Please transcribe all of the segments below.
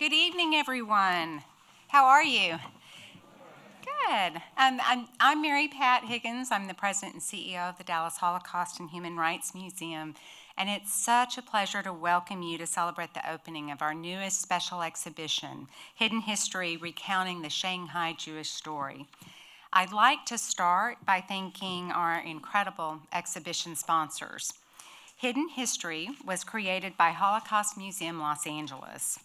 Good evening, everyone. How are you? Good. I'm Mary Pat Higgins. I'm the president and CEO of the Dallas Holocaust and Human Rights Museum, and it's such a pleasure to welcome you to celebrate the opening of our newest special exhibition, Hidden History: Recounting the Shanghai Jewish Story. I'd like to start by thanking our incredible exhibition sponsors. Hidden History was created by Holocaust Museum Los Angeles,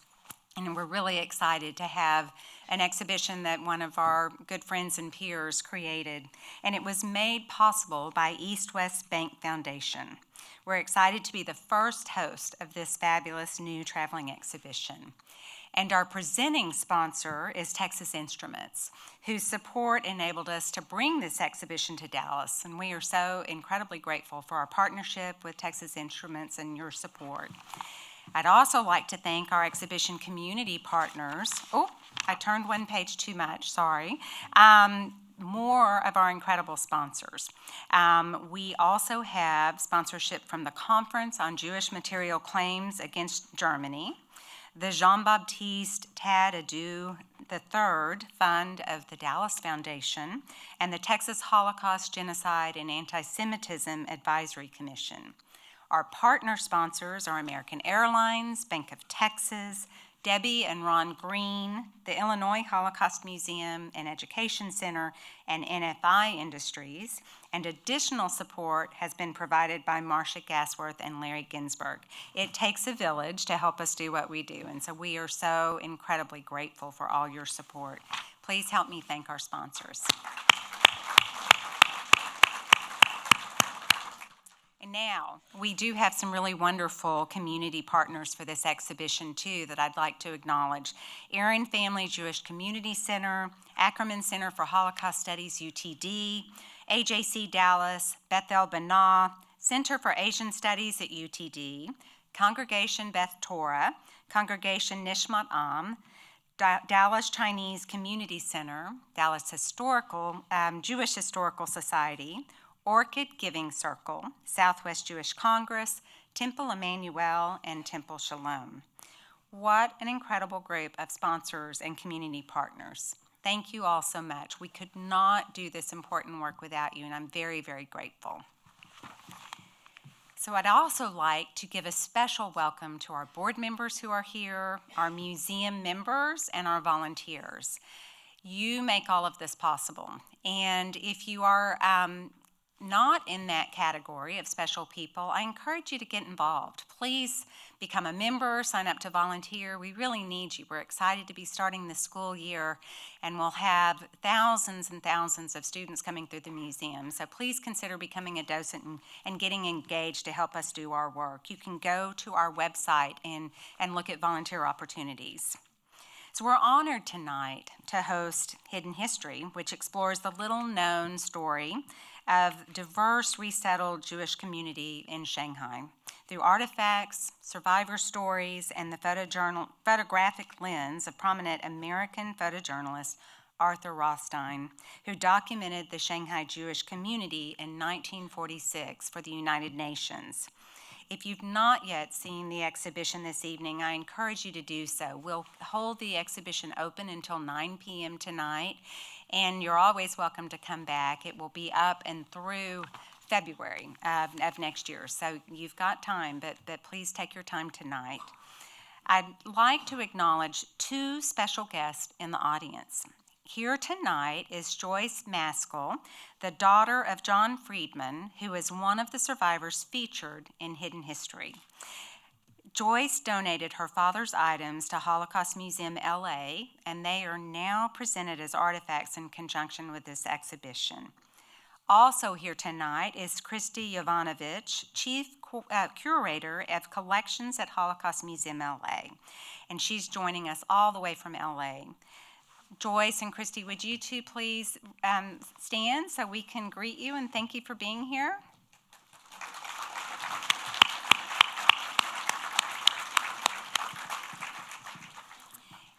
and we're really excited to have an exhibition that one of our good friends and peers created, and it was made possible by East West Bank Foundation. We're excited to be the first host of this fabulous new traveling exhibition. And our presenting sponsor is Texas Instruments, whose support enabled us to bring this exhibition to Dallas, and we are so incredibly grateful for our partnership with Texas Instruments and your support. I'd also like to thank our exhibition community partners. Oh, I turned one page too much, sorry. More of our incredible sponsors. We also have sponsorship from the Conference on Jewish Material Claims Against Germany, the Jean-Baptiste Tadadou III Fund of the Dallas Foundation, and the Texas Holocaust, Genocide, and Anti-Semitism Advisory Commission. Our partner sponsors are American Airlines, Bank of Texas, Debbie and Ron Green, the Illinois Holocaust Museum and Education Center, and NFI Industries, and additional support has been provided by Marcia Gasworth and Larry Ginsberg. It takes a village to help us do what we do, and so we are so incredibly grateful for all your support. Please help me thank our sponsors. And now, we do have some really wonderful community partners for this exhibition, too, that I'd like to acknowledge. Aaron Family Jewish Community Center, Ackerman Center for Holocaust Studies, UTD, AJC Dallas, Beth-El Banah, Center for Asian Studies at UTD, Congregation Beth Torah, Congregation Nishmat Am, Dallas Chinese Community Center, Dallas Jewish Historical Society, Orchid Giving Circle, Southwest Jewish Congress, Temple Emmanuel, and Temple Shalom. What an incredible group of sponsors and community partners. Thank you all so much. We could not do this important work without you, and I'm very, very grateful. So I'd also like to give a special welcome to our board members who are here, our museum members, and our volunteers. You make all of this possible, and if you are not in that category of special people, I encourage you to get involved. Please become a member, sign up to volunteer. We really need you. We're excited to be starting the school year, and we'll have thousands and thousands of students coming through the museum. So please consider becoming a docent and getting engaged to help us do our work. You can go to our website and look at volunteer opportunities. So we're honored tonight to host Hidden History, which explores the little-known story of diverse resettled Jewish community in Shanghai through artifacts, survivor stories, and the photographic lens of prominent American photojournalist Arthur Rothstein, who documented the Shanghai Jewish community in 1946 for the United Nations. If you've not yet seen the exhibition this evening, I encourage you to do so. We'll hold the exhibition open until 9 p.m. tonight, and you're always welcome to come back. It will be up and through February of next year, so you've got time, but please take your time tonight. I'd like to acknowledge two special guests in the audience. Here tonight is Joyce Maskell, the daughter of John Friedman, who is one of the survivors featured in Hidden History. Joyce donated her father's items to Holocaust Museum LA, and they are now presented as artifacts in conjunction with this exhibition. Also here tonight is Christy Jovanovich, Chief Curator of Collections at Holocaust Museum LA, and she's joining us all the way from LA. Joyce and Christy, would you two please stand so we can greet you and thank you for being here?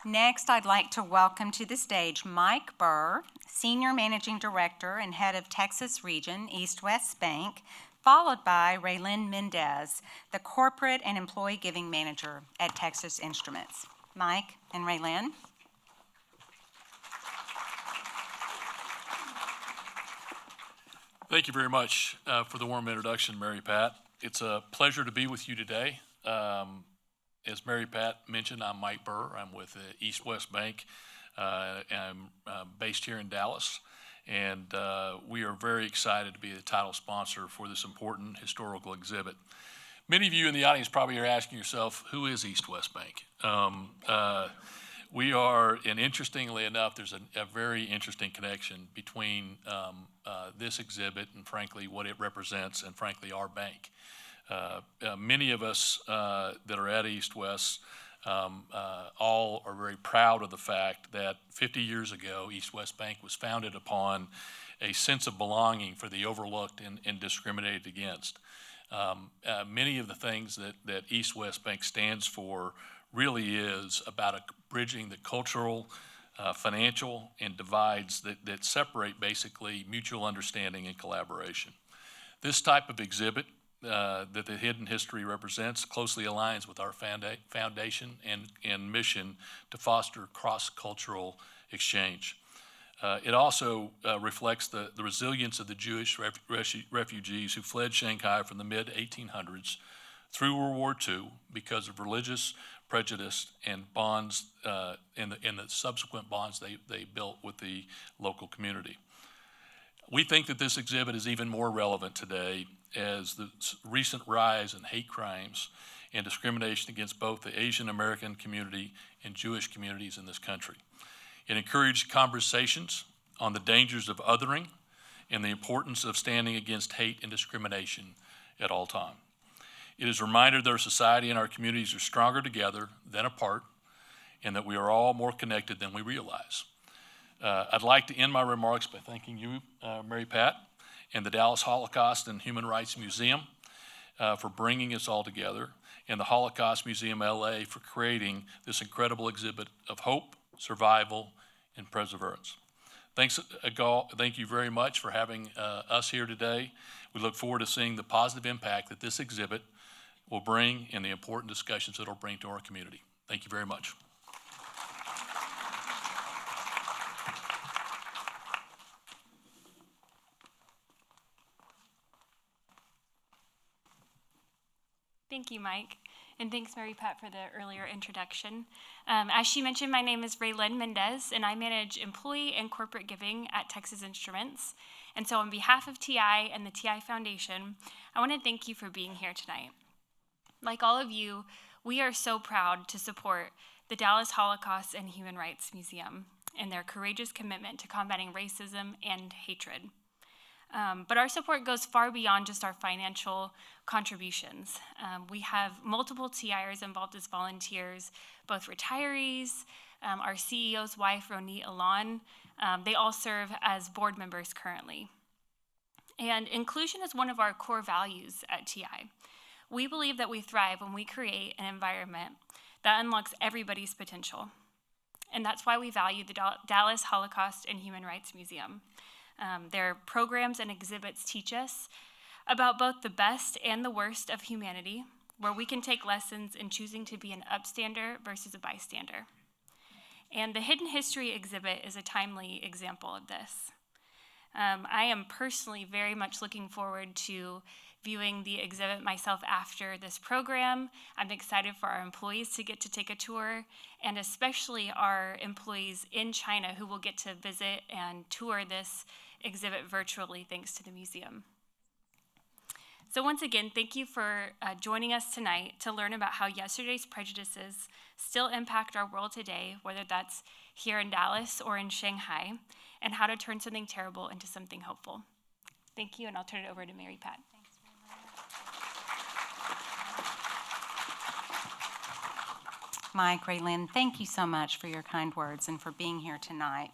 Next, I'd like to welcome to the stage Mike Burr, Senior Managing Director and Head of Texas Region, East West Bank, followed by Raylyn Mendez, the Corporate and Employee Giving Manager at Texas Instruments. Mike and Raylyn. Thank you very much for the warm introduction, Mary Pat. It's a pleasure to be with you today. As Mary Pat mentioned, I'm Mike Burr. I'm with East West Bank. I'm based here in Dallas, and we are very excited to be the title sponsor for this important historical exhibit. Many of you in the audience probably are asking yourself, who is East West Bank? We are, and interestingly enough, there's a very interesting connection between this exhibit and frankly what it represents and frankly our bank. Many of us that are at East West all are very proud of the fact that 50 years ago East West Bank was founded upon a sense of belonging for the overlooked and discriminated against. Many of the things that East West Bank stands for really is about bridging the cultural, financial, and divides that separate basically mutual understanding and collaboration. This type of exhibit that the hidden history represents closely aligns with our foundation and mission to foster cross-cultural exchange. It also reflects the resilience of the Jewish refugees who fled Shanghai from the mid-1800s through World War II because of religious prejudice and bonds and the subsequent bonds they built with the local community. We think that this exhibit is even more relevant today as the recent rise in hate crimes and discrimination against both the Asian American community and Jewish communities in this country. It encouraged conversations on the dangers of othering and the importance of standing against hate and discrimination at all times. It is a reminder that our society and our communities are stronger together than apart, and that we are all more connected than we realize. I'd like to end my remarks by thanking you, Mary Pat, and the Dallas Holocaust and Human Rights Museum for bringing us all together, and the Holocaust Museum LA for creating this incredible exhibit of hope, survival, and perseverance. Thank you very much for having us here today. We look forward to seeing the positive impact that this exhibit will bring and the important discussions that it'll bring to our community. Thank you very much. Thank you, Mike, and thanks, Mary Pat, for the earlier introduction. As she mentioned, my name is Raylyn Mendez, and I manage employee and corporate giving at Texas Instruments. And so on behalf of TI and the TI Foundation, I want to thank you for being here tonight. Like all of you, we are so proud to support the Dallas Holocaust and Human Rights Museum and their courageous commitment to combating racism and hatred. But our support goes far beyond just our financial contributions. We have multiple TIers involved as volunteers, both retirees, our CEO's wife, Ronit Alan. They all serve as board members currently. And inclusion is one of our core values at TI. We believe that we thrive when we create an environment that unlocks everybody's potential. And that's why we value the Dallas Holocaust and Human Rights Museum. Their programs and exhibits teach us about both the best and the worst of humanity, where we can take lessons in choosing to be an upstander versus a bystander. And the Hidden History exhibit is a timely example of this. I am personally very much looking forward to viewing the exhibit myself after this program. I'm excited for our employees to get to take a tour, and especially our employees in China who will get to visit and tour this exhibit virtually thanks to the museum. So once again, thank you for joining us tonight to learn about how yesterday's prejudices still impact our world today, whether that's here in Dallas or in Shanghai, and how to turn something terrible into something hopeful. Thank you, and I'll turn it over to Mary Pat. Mike, Raylyn, thank you so much for your kind words and for being here tonight.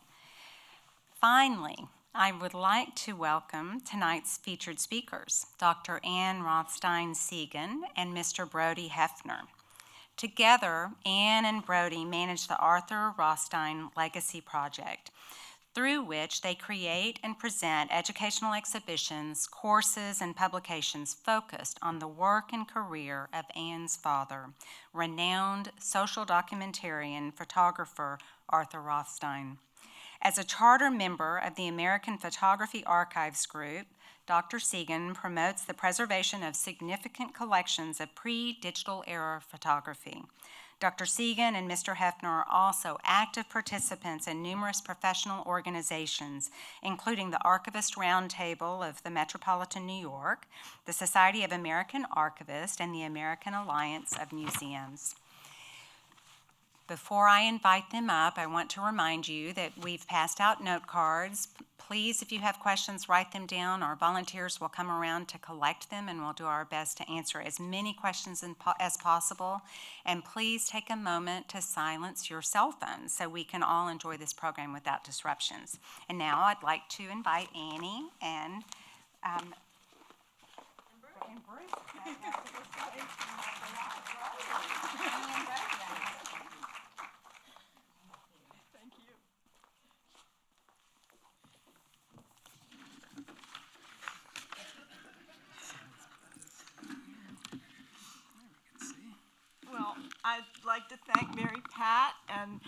Finally, I would like to welcome tonight's featured speakers, Dr. Ann Rothstein-Segan and Mr. Brodie Hefner. Together, Ann and Brodie manage the Arthur Rothstein Legacy Project. through which they create and present educational exhibitions, courses, and publications focused on the work and career of Anne's father, renowned social documentarian photographer Arthur Rothstein. As a charter member of the American Photography Archives Group, Dr. Segan promotes the preservation of significant collections of pre-digital era photography. Dr. Segan and Mr. Hefner are also active participants in numerous professional organizations, including the Archivist Roundtable of the Metropolitan New York, the Society of American Archivists, and the American Alliance of Museums. Before I invite them up, I want to remind you that we've passed out note cards. Please, if you have questions, write them down. Our volunteers will come around to collect them, and we'll do our best to answer as many questions as possible. And please take a moment to silence your cell phones so we can all enjoy this program without disruptions. And now I'd like to invite Annie and Bruce. Well, I'd like to thank Mary Pat and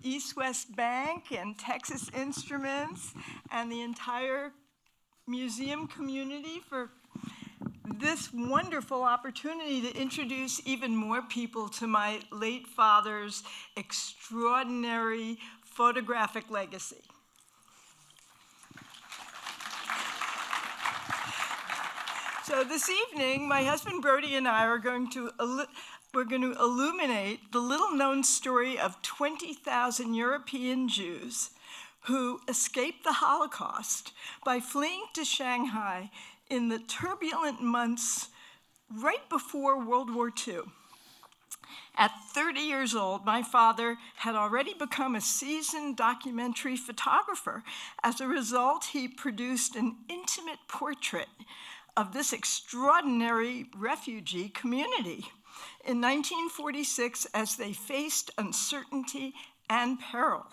East West Bank and Texas Instruments and the entire museum community for this wonderful opportunity to introduce even more people to my late father's extraordinary photographic legacy. So this evening, my husband Brodie and I are going to illuminate the little-known story of 20,000 European Jews who escaped the Holocaust by fleeing to Shanghai in the turbulent months right before World War II. At 30 years old, my father had already become a seasoned documentary photographer. As a result, he produced an intimate portrait of this extraordinary refugee community in 1946 as they faced uncertainty and peril.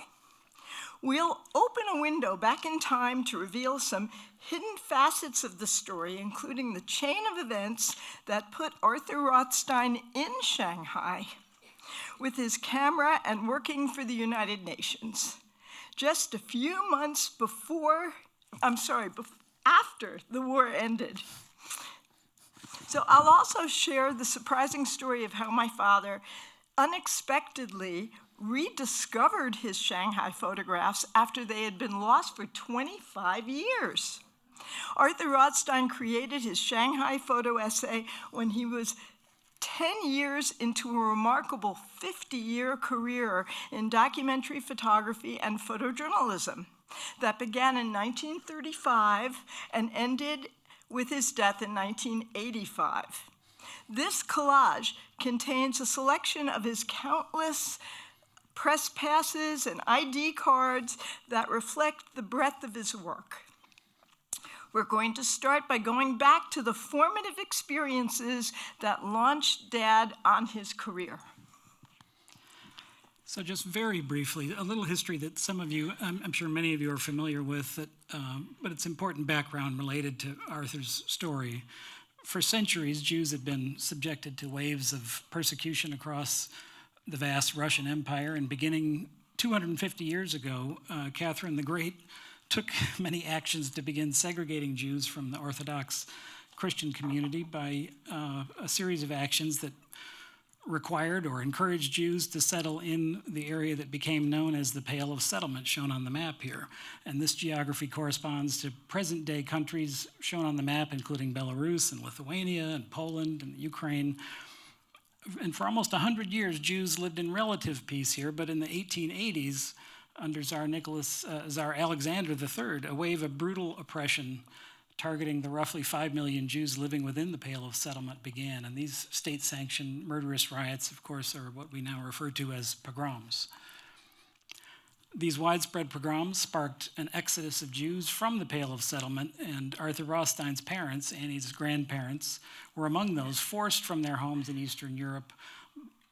We'll open a window back in time to reveal some hidden facets of the story, including the chain of events that put Arthur Rothstein in Shanghai with his camera and working for the United Nations. Just a few months after the war ended. So I'll also share the surprising story of how my father unexpectedly rediscovered his Shanghai photographs after they had been lost for 25 years. Arthur Rothstein created his Shanghai photo essay when he was 10 years into a remarkable 50-year career in documentary photography and photojournalism that began in 1935 and ended with his death in 1985. This collage contains a selection of his countless press passes and ID cards that reflect the breadth of his work. We're going to start by going back to the formative experiences that launched Dad on his career. So just very briefly, a little history that some of you, I'm sure many of you are familiar with, but it's important background related to Arthur's story. For centuries, Jews had been subjected to waves of persecution across the vast Russian Empire, and beginning 250 years ago, Catherine the Great took many actions to begin segregating Jews from the Orthodox Christian community by a series of actions that required or encouraged Jews to settle in the area that became known as the Pale of Settlement, shown on the map here. And this geography corresponds to present-day countries shown on the map, including Belarus and Lithuania and Poland and Ukraine. And for almost 100 years, Jews lived in relative peace here, but in the 1880s, under Tsar Alexander III, a wave of brutal oppression targeting the roughly 5 million Jews living within the Pale of Settlement began. And these state-sanctioned murderous riots, of course, are what we now refer to as pogroms. These widespread pogroms sparked an exodus of Jews from the Pale of Settlement, and Arthur Rothstein's parents, Annie's grandparents, were among those forced from their homes in Eastern Europe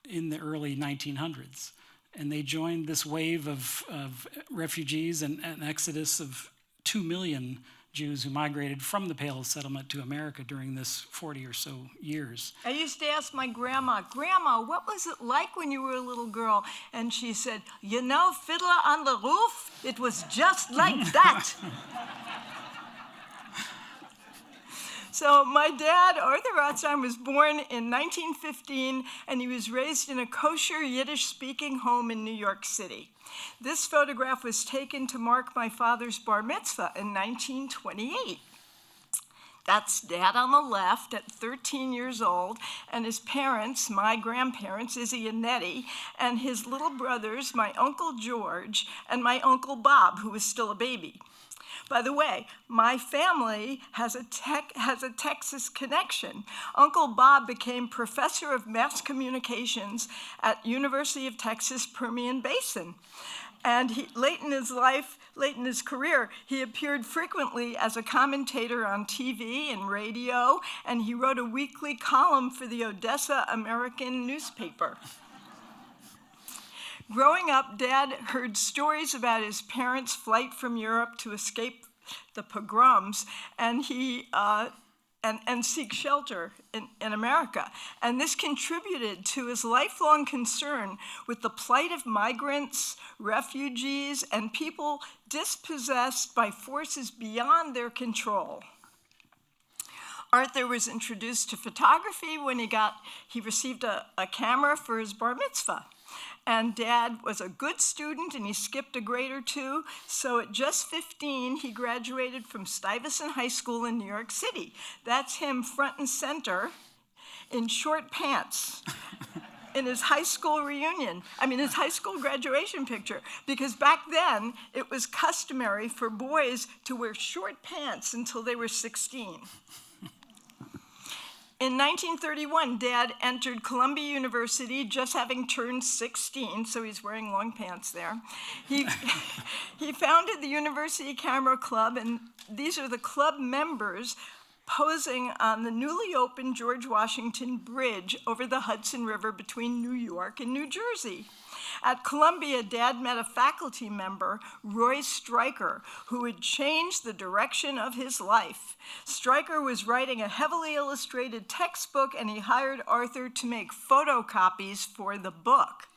in the early 1900s. and they joined this wave of refugees and an exodus of 2 million Jews who migrated from the Pale settlement to America during this 40 or so years. I used to ask my grandma, Grandma, what was it like when you were a little girl? And she said, you know, Fiddler on the Roof? It was just like that. So my dad, Arthur Rothstein, was born in 1915, and he was raised in a kosher Yiddish-speaking home in New York City. This photograph was taken to mark my father's bar mitzvah in 1928. That's Dad on the left at 13 years old, and his parents, my grandparents, Izzy and Nettie, and his little brothers, my Uncle George, and my Uncle Bob, who was still a baby. By the way, my family has a Texas connection. Uncle Bob became professor of mass communications at University of Texas Permian Basin. And late in his career, he appeared frequently as a commentator on TV and radio, and he wrote a weekly column for the Odessa American newspaper. Growing up, Dad heard stories about his parents' flight from Europe to escape the pogroms, and seek shelter in America. And this contributed to his lifelong concern with the plight of migrants, refugees, and people dispossessed by forces beyond their control. Arthur was introduced to photography when he received a camera for his bar mitzvah. And Dad was a good student, and he skipped a grade or two. So at just 15, he graduated from Stuyvesant High School in New York City. That's him front and center in short pants in his high school his high school graduation picture. Because back then, it was customary for boys to wear short pants until they were 16. In 1931, Dad entered Columbia University, just having turned 16, so he's wearing long pants there. He founded the University Camera Club, and these are the club members posing on the newly opened George Washington Bridge over the Hudson River between New York and New Jersey. At Columbia, Dad met a faculty member, Roy Stryker, who would change the direction of his life. Stryker was writing a heavily illustrated textbook, and he hired Arthur to make photocopies for the book.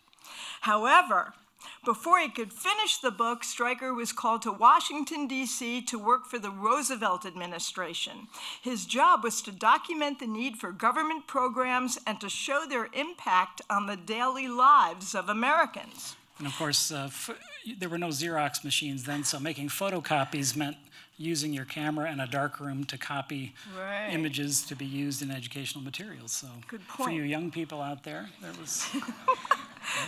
However, before he could finish the book, Stryker was called to Washington, D.C. to work for the Roosevelt administration. His job was to document the need for government programs and to show their impact on the daily lives of Americans. And of course, there were no Xerox machines then, so making photocopies meant using your camera in a darkroom to copy images to be used in educational materials. So good point. For you young people out there, there was...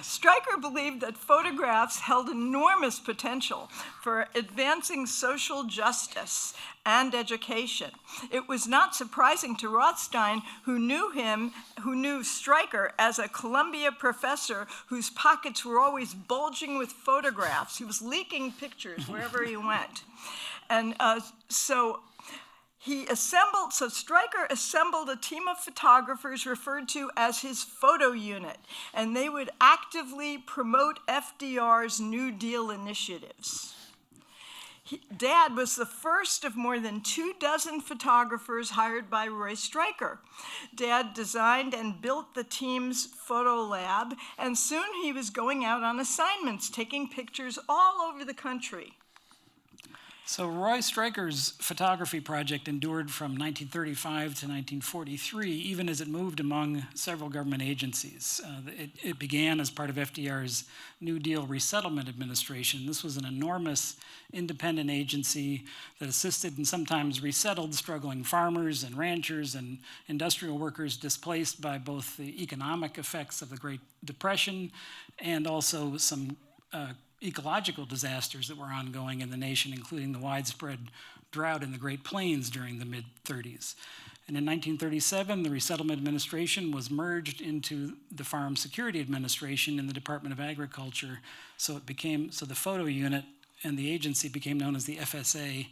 Stryker believed that photographs held enormous potential for advancing social justice and education. It was not surprising to Rothstein, who knew Stryker as a Columbia professor whose pockets were always bulging with photographs. He was leaking pictures wherever he went. And so Stryker assembled a team of photographers referred to as his photo unit, and they would actively promote FDR's New Deal initiatives. Dad was the first of more than 24 photographers hired by Roy Stryker. Dad designed and built the team's photo lab, and soon he was going out on assignments, taking pictures all over the country. So Roy Stryker's photography project endured from 1935 to 1943, even as it moved among several government agencies. It began as part of FDR's New Deal Resettlement Administration. This was an enormous independent agency that assisted and sometimes resettled struggling farmers and ranchers and industrial workers displaced by both the economic effects of the Great Depression and also some ecological disasters that were ongoing in the nation, including the widespread drought in the Great Plains during the mid-30s. And in 1937, the Resettlement Administration was merged into the Farm Security Administration in the Department of Agriculture. So the photo unit and the agency became known as the FSA,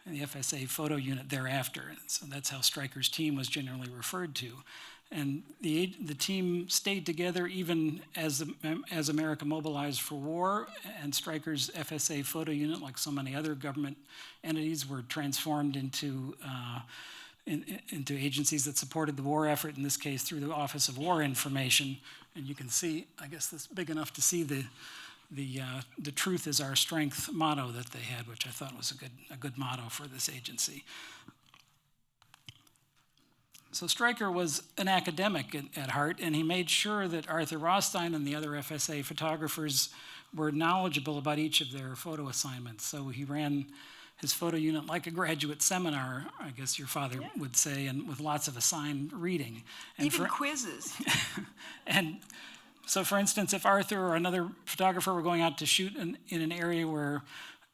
and the FSA photo unit thereafter. So that's how Stryker's team was generally referred to. And the team stayed together even as America mobilized for war, and Stryker's FSA photo unit, like so many other government entities, were transformed into agencies that supported the war effort, in this case through the Office of War Information. And you can see, I guess this is big enough to see the truth is our strength motto that they had, which I thought was a good motto for this agency. So Stryker was an academic at heart, and he made sure that Arthur Rothstein and the other FSA photographers were knowledgeable about each of their photo assignments. So he ran his photo unit like a graduate seminar, I guess your father would say, and with lots of assigned reading. And Even quizzes. And so, for instance, if Arthur or another photographer were going out to shoot in an area where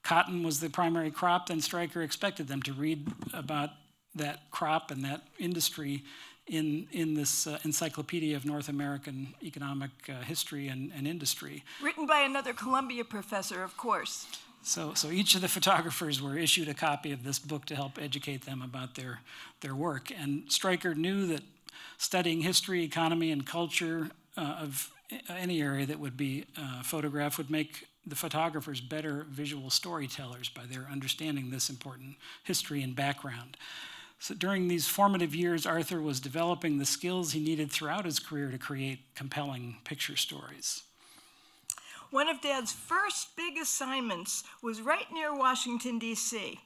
cotton was the primary crop, then Stryker expected them to read about that crop and that industry in this Encyclopedia of North American Economic History and Industry. Written by another Columbia professor, of course. So each of the photographers were issued a copy of this book to help educate them about their work. And Stryker knew that studying history, economy, and culture of any area that would be photographed would make the photographers better visual storytellers by their understanding this important history and background. So during these formative years, Arthur was developing the skills he needed throughout his career to create compelling picture stories. One of Dad's first big assignments was right near Washington, D.C.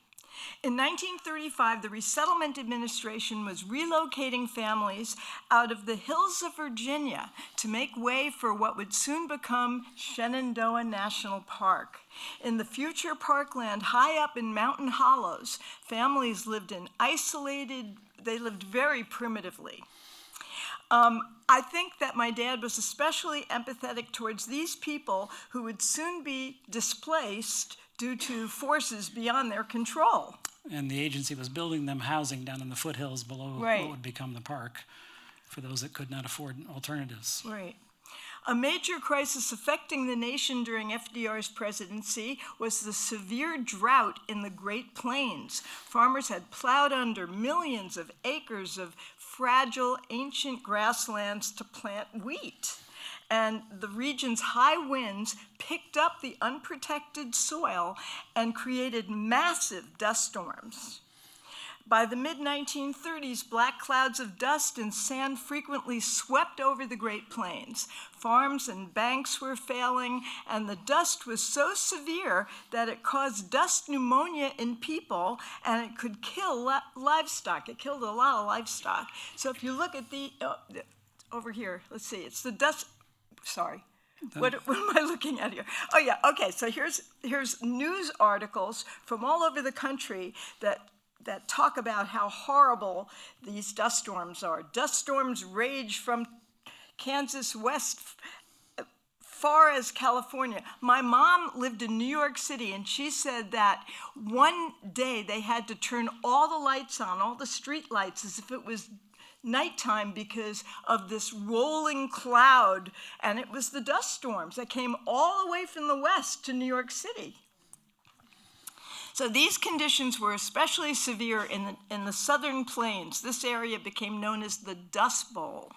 In 1935, the Resettlement Administration was relocating families out of the hills of Virginia to make way for what would soon become Shenandoah National Park. In the future parkland high up in mountain hollows, families lived they lived very primitively. I think that my dad was especially empathetic towards these people who would soon be displaced due to forces beyond their control. And the agency was building them housing down in the foothills below what would become the park for those that could not afford alternatives. Right. A major crisis affecting the nation during FDR's presidency was the severe drought in the Great Plains. Farmers had plowed under millions of acres of fragile, ancient grasslands to plant wheat. And the region's high winds picked up the unprotected soil and created massive dust storms. By the mid-1930s, black clouds of dust and sand frequently swept over the Great Plains. Farms and banks were failing, and the dust was so severe that it caused dust pneumonia in people, and it could kill livestock. It killed a lot of livestock. So if you look at over here, let's see, it's the dust. Sorry, what am I looking at here? Oh yeah, okay, so here's news articles from all over the country that talk about how horrible these dust storms are. Dust storms rage from Kansas west far as California. My mom lived in New York City, and she said that one day they had to turn all the lights on, all the street lights, as if it was nighttime because of this rolling cloud, and it was the dust storms that came all the way from the west to New York City. So these conditions were especially severe in the southern plains. This area became known as the Dust Bowl.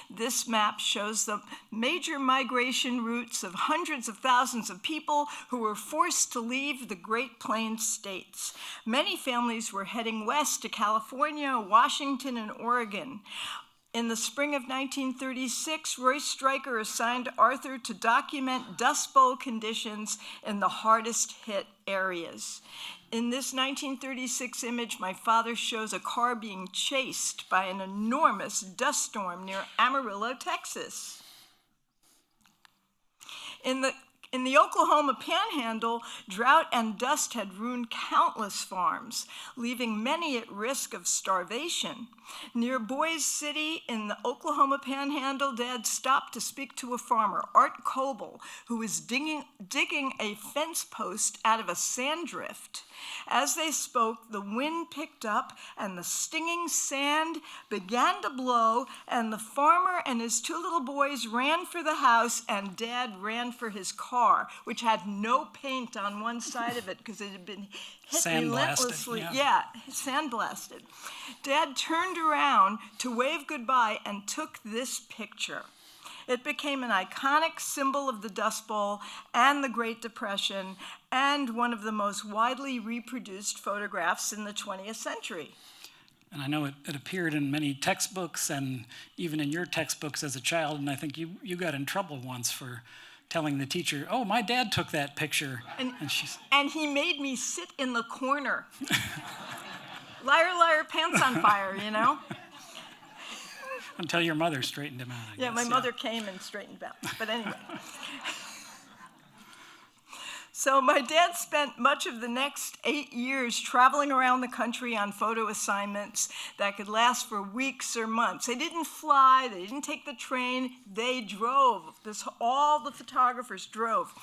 This map shows the major migration routes of hundreds of thousands of people who were forced to leave the Great Plains states. Many families were heading west to California, Washington, and Oregon. In the spring of 1936, Roy Stryker assigned Arthur to document Dust Bowl conditions in the hardest hit areas. In this 1936 image, my father shows a car being chased by an enormous dust storm near Amarillo, Texas. In the Oklahoma Panhandle, drought and dust had ruined countless farms, leaving many at risk of starvation. Near Boise City in the Oklahoma Panhandle, Dad stopped to speak to a farmer, Art Coble, who was digging a fence post out of a sand drift. As they spoke, the wind picked up and the stinging sand began to blow, and the farmer and his two little boys ran for the house, and Dad ran for his car. car, which had no paint on one side of it because it had been hit relentlessly. Yeah, sandblasted. Dad turned around to wave goodbye and took this picture. It became an iconic symbol of the Dust Bowl and the Great Depression, and one of the most widely reproduced photographs in the 20th century. And I know it appeared in many textbooks and even in your textbooks as a child, and I think you got in trouble once for telling the teacher, "Oh, my dad took that picture." And he made me sit in the corner. Liar, liar, pants on fire, you know? Until your mother straightened him out, I guess. Yeah, my mother came and straightened him out. But anyway. So my dad spent much of the next 8 years traveling around the country on photo assignments that could last for weeks or months. They didn't fly, they didn't take the train, they drove. All the photographers drove.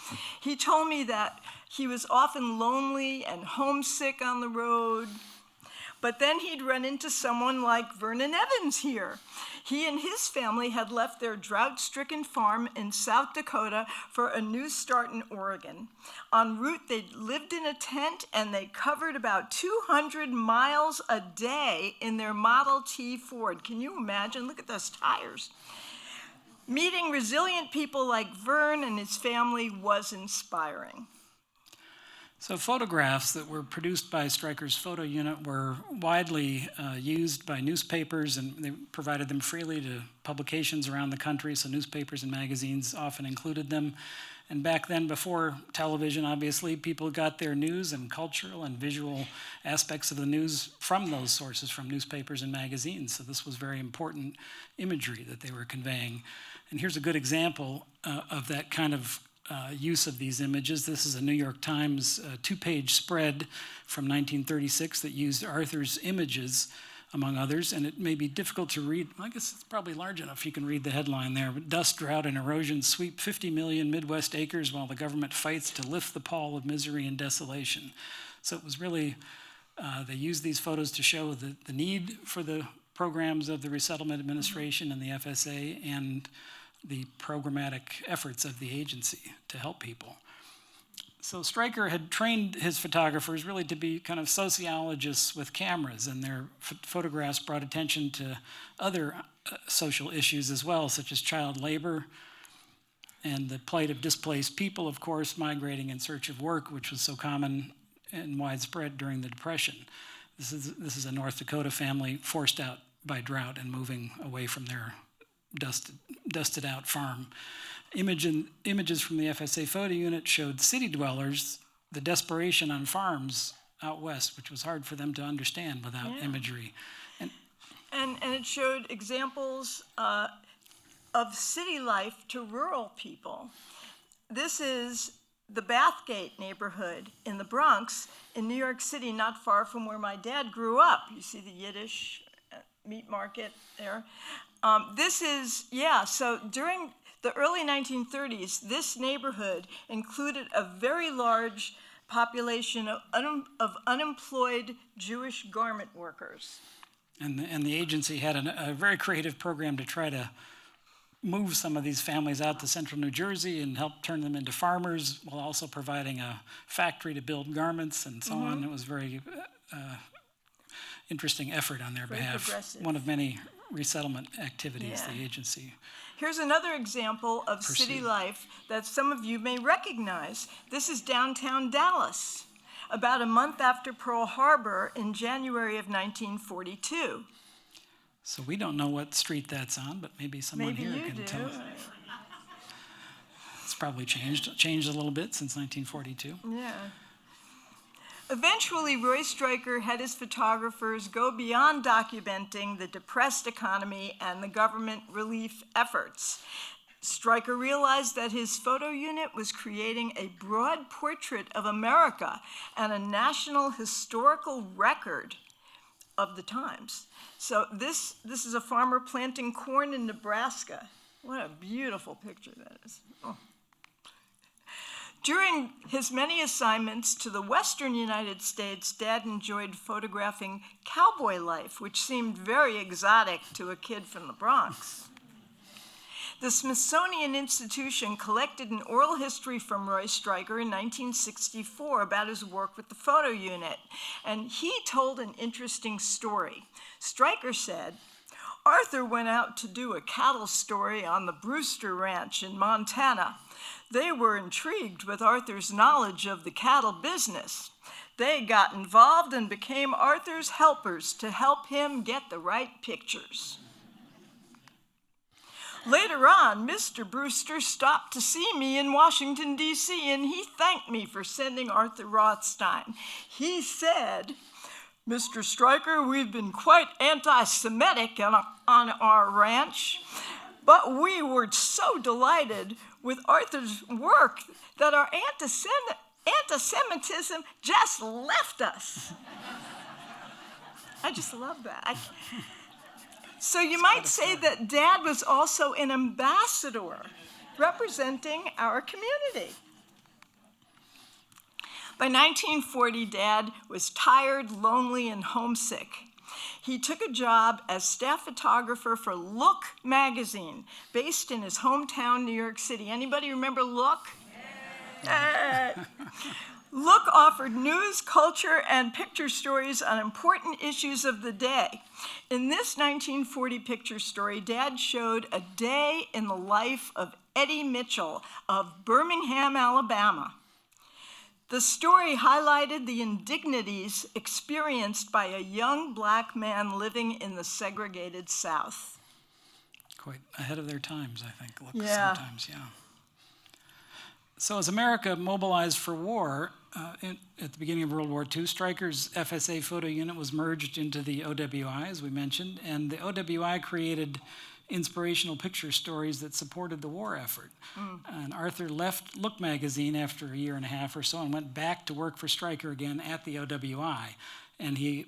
He told me that he was often lonely and homesick on the road. But then he'd run into someone like Vernon Evans here. He and his family had left their drought-stricken farm in South Dakota for a new start in Oregon. En route, they lived in a tent and they covered about 200 miles a day in their Model T Ford. Can you imagine? Look at those tires. Meeting resilient people like Vern and his family was inspiring. So photographs that were produced by Stryker's photo unit were widely used by newspapers, and they provided them freely to publications around the country, so newspapers and magazines often included them. And back then, before television, obviously, people got their news and cultural and visual aspects of the news from those sources, from newspapers and magazines. So this was very important imagery that they were conveying. And here's a good example of that kind of use of these images. This is a New York Times two-page spread from 1936 that used Arthur's images, among others, and it may be difficult to read. I guess it's probably large enough you can read the headline there. But dust, drought, and erosion sweep 50 million Midwest acres while the government fights to lift the pall of misery and desolation. So it was really, they used these photos to show the need for the programs of the Resettlement Administration and the FSA and the programmatic efforts of the agency to help people. So Stryker had trained his photographers really to be kind of sociologists with cameras, and their photographs brought attention to other social issues as well, such as child labor and the plight of displaced people, of course, migrating in search of work, which was so common and widespread during the Depression. This is a North Dakota family forced out by drought and moving away from their dusted out farm. Images from the FSA photo unit showed city dwellers, the desperation on farms out west, which was hard for them to understand without imagery. And it showed examples of city life to rural people. This is the Bathgate neighborhood in the Bronx in New York City, not far from where my dad grew up. You see the Yiddish meat market there. So during the early 1930s, this neighborhood included a very large population of unemployed Jewish garment workers. And the agency had a very creative program to try to move some of these families out to central New Jersey and help turn them into farmers while also providing a factory to build garments and so on. It was very interesting effort on their behalf. One of many resettlement activities the agency. Here's another example of city life that some of you may recognize. This is downtown Dallas, about a month after Pearl Harbor in January of 1942. So we don't know what street that's on, but maybe someone here can tell us. It's probably changed a little bit since 1942. Yeah. Eventually, Roy Stryker had his photographers go beyond documenting the depressed economy and the government relief efforts. Stryker realized that his photo unit was creating a broad portrait of America and a national historical record of the times. So this is a farmer planting corn in Nebraska. What a beautiful picture that is. Oh. During his many assignments to the western United States, Dad enjoyed photographing cowboy life, which seemed very exotic to a kid from the Bronx. The Smithsonian Institution collected an oral history from Roy Stryker in 1964 about his work with the photo unit, and he told an interesting story. Stryker said, Arthur went out to do a cattle story on the Brewster Ranch in Montana. They were intrigued with Arthur's knowledge of the cattle business. They got involved and became Arthur's helpers to help him get the right pictures. Later on, Mr. Brewster stopped to see me in Washington, D.C., and he thanked me for sending Arthur Rothstein. He said, Mr. Stryker, we've been quite anti-Semitic on our ranch, but we were so delighted with Arthur's work that our anti-Semitism just left us. I just love that. So you might say that Dad was also an ambassador representing our community. By 1940, Dad was tired, lonely, and homesick. He took a job as staff photographer for Look magazine, based in his hometown, New York City. Anybody remember Look? Look offered news, culture, and picture stories on important issues of the day. In this 1940 picture story, Dad showed a day in the life of Eddie Mitchell of Birmingham, Alabama. The story highlighted the indignities experienced by a young black man living in the segregated South. Quite ahead of their times, I think. Look, Yeah. sometimes, yeah. So as America mobilized for war at the beginning of World War II, Stryker's FSA photo unit was merged into the OWI, as we mentioned, and the OWI created inspirational picture stories that supported the war effort. And Arthur left Look magazine after a year and a half or so and went back to work for Stryker again at the OWI. And he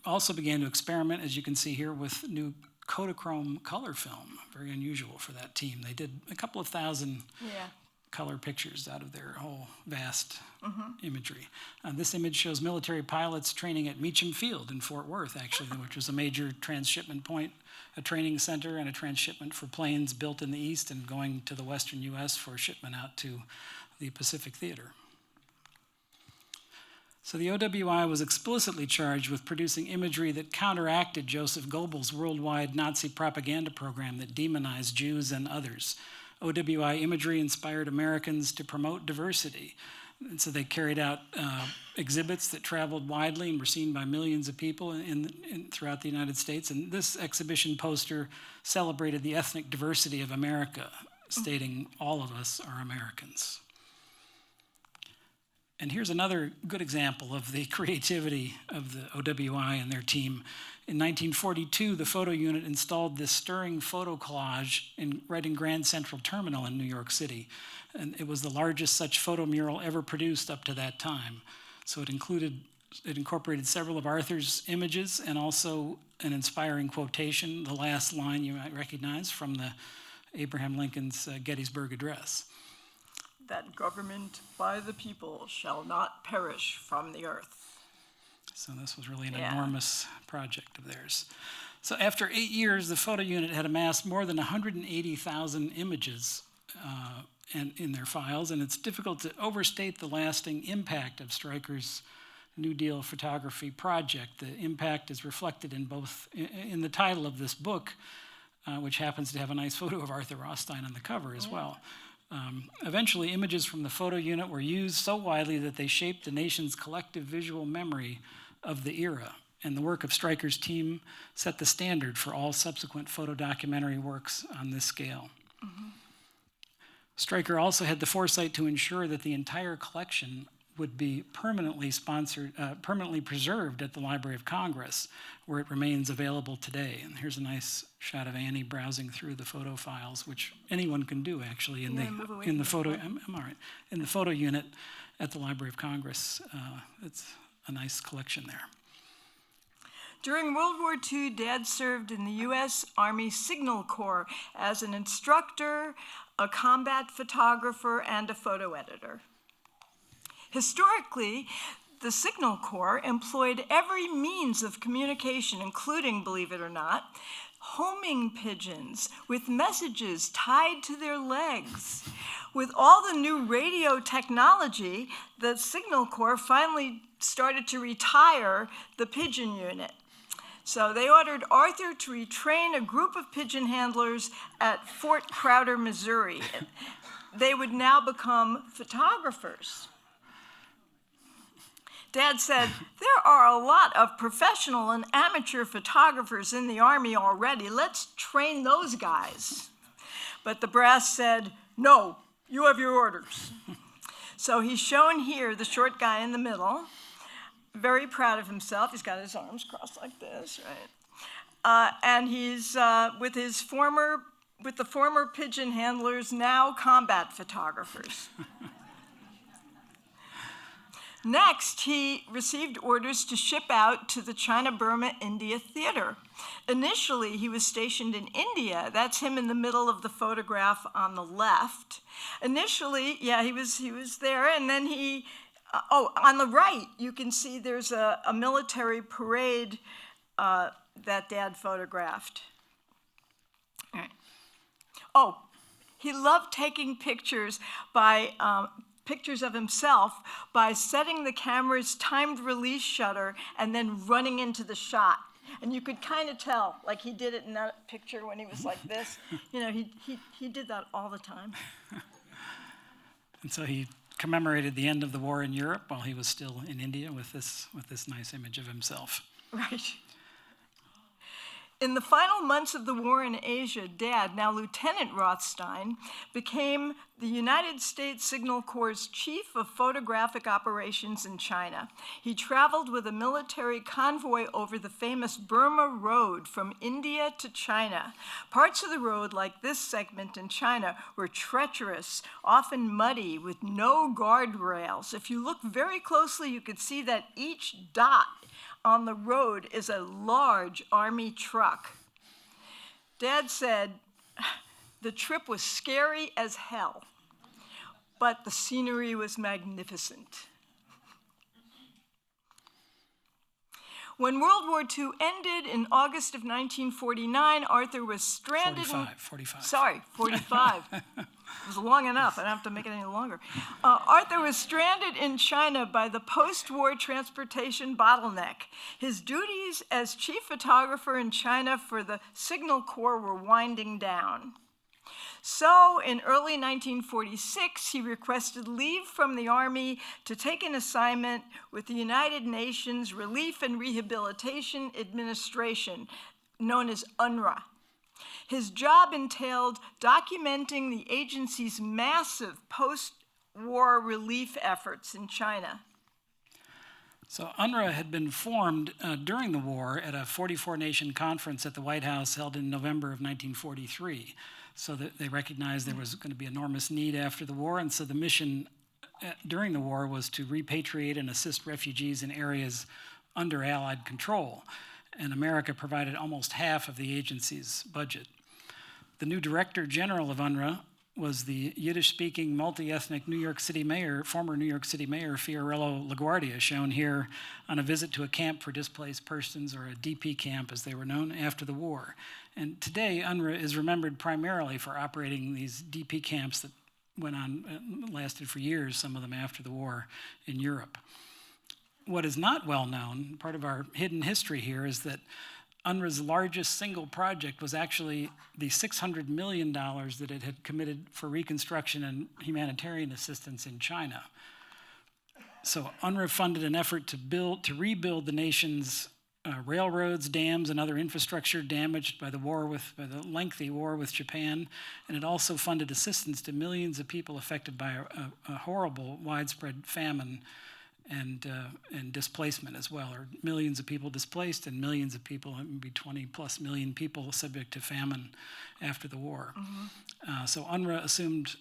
also began to experiment, as you can see here, with new Kodachrome color film, very unusual for that team. They did a couple of thousand color pictures out of their whole vast imagery. This image shows military pilots training at Meacham Field in Fort Worth, actually, which was a major transshipment point, a training center and a transshipment for planes built in the East and going to the Western U.S. for shipment out to the Pacific Theater. So the OWI was explicitly charged with producing imagery that counteracted Joseph Goebbels' worldwide Nazi propaganda program that demonized Jews and others. OWI imagery inspired Americans to promote diversity. And so they carried out exhibits that traveled widely and were seen by millions of people throughout the United States. And this exhibition poster celebrated the ethnic diversity of America, stating all of us are Americans. And here's another good example of the creativity of the OWI and their team. In 1942, the photo unit installed this stirring photo collage right in Grand Central Terminal in New York City. And it was the largest such photo mural ever produced up to that time. So it incorporated several of Arthur's images and also an inspiring quotation, the last line you might recognize from the Abraham Lincoln's Gettysburg Address. That government by the people shall not perish from the earth. So this was really an enormous project of theirs. So after 8 years, the photo unit had amassed more than 180,000 images in their files, and it's difficult to overstate the lasting impact of Stryker's New Deal photography project. The impact is reflected in the title of this book, which happens to have a nice photo of Arthur Rothstein on the cover as well. Eventually, images from the photo unit were used so widely that they shaped the nation's collective visual memory of the era. And the work of Stryker's team set the standard for all subsequent photo documentary works on this scale. Stryker also had the foresight to ensure that the entire collection would be permanently preserved at the Library of Congress, where it remains available today. And here's a nice shot of Annie browsing through the photo files, which anyone can do actually in the photo unit at the Library of Congress. It's a nice collection there. During World War II, Dad served in the U.S. Army Signal Corps as an instructor, a combat photographer, and a photo editor. Historically, the Signal Corps employed every means of communication, including, believe it or not, homing pigeons with messages tied to their legs. With all the new radio technology, the Signal Corps finally started to retire the pigeon unit. So they ordered Arthur to retrain a group of pigeon handlers at Fort Crowder, Missouri. They would now become photographers. Dad said, there are a lot of professional and amateur photographers in the Army already. Let's train those guys. But the brass said, no, you have your orders. So he's shown here, the short guy in the middle, very proud of himself. He's got his arms crossed like this, right? And he's with the former pigeon handlers, now combat photographers. Next, he received orders to ship out to the China-Burma-India theater. Initially, he was stationed in India. That's him in the middle of the photograph on the left. Initially, yeah, he was there, and then on the right, you can see there's a military parade that Dad photographed. All right. Oh, he loved taking pictures of himself by setting the camera's timed release shutter and then running into the shot. And you could kind of tell, like he did it in that picture when he was like this. You know, he did that all the time. And so he commemorated the end of the war in Europe while he was still in India with this nice image of himself. Right. In the final months of the war in Asia, Dad, now Lieutenant Rothstein, became the United States Signal Corps' chief of photographic operations in China. He traveled with a military convoy over the famous Burma Road from India to China. Parts of the road, like this segment in China, were treacherous, often muddy, with no guardrails. If you look very closely, you could see that each dot on the road is a large Army truck. Dad said, the trip was scary as hell, but the scenery was magnificent. When World War II ended in August of 1949, Arthur was stranded 45. Sorry, 45. It was long enough. I don't have to make it any longer. Arthur was stranded in China by the post-war transportation bottleneck. His duties as chief photographer in China for the Signal Corps were winding down. So in early 1946, he requested leave from the Army to take an assignment with the United Nations Relief and Rehabilitation Administration, known as UNRWA. His job entailed documenting the agency's massive post-war relief efforts in China. So UNRWA had been formed during the war at a 44-nation conference at the White House held in November of 1943. So that they recognized there was going to be enormous need after the war, and so the mission during the war was to repatriate and assist refugees in areas under Allied control. And America provided almost half of the agency's budget. The new Director General of UNRWA was the Yiddish-speaking, multi-ethnic former New York City Mayor Fiorello LaGuardia, shown here on a visit to a camp for displaced persons, or a DP camp as they were known, after the war. And today, UNRWA is remembered primarily for operating these DP camps that lasted for years, some of them after the war, in Europe. What is not well known, part of our hidden history here, is that UNRWA's largest single project was actually the $600 million that it had committed for reconstruction and humanitarian assistance in China. So UNRWA funded an effort to rebuild the nation's railroads, dams, and other infrastructure damaged by the lengthy war with Japan, and it also funded assistance to millions of people affected by a horrible, widespread famine and displacement as well, or millions of people displaced and millions of people, maybe 20+ million people subject to famine after the war. Mm-hmm. So UNRWA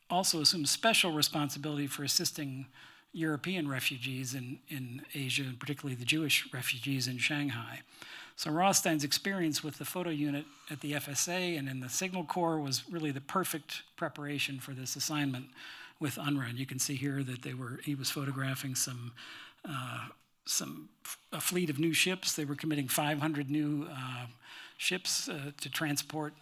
also assumed special responsibility for assisting European refugees in Asia, and particularly the Jewish refugees in Shanghai. So Rothstein's experience with the photo unit at the FSA and in the Signal Corps was really the perfect preparation for this assignment with UNRWA. And you can see here that he was photographing a fleet of new ships. They were committing 500 new ships to transport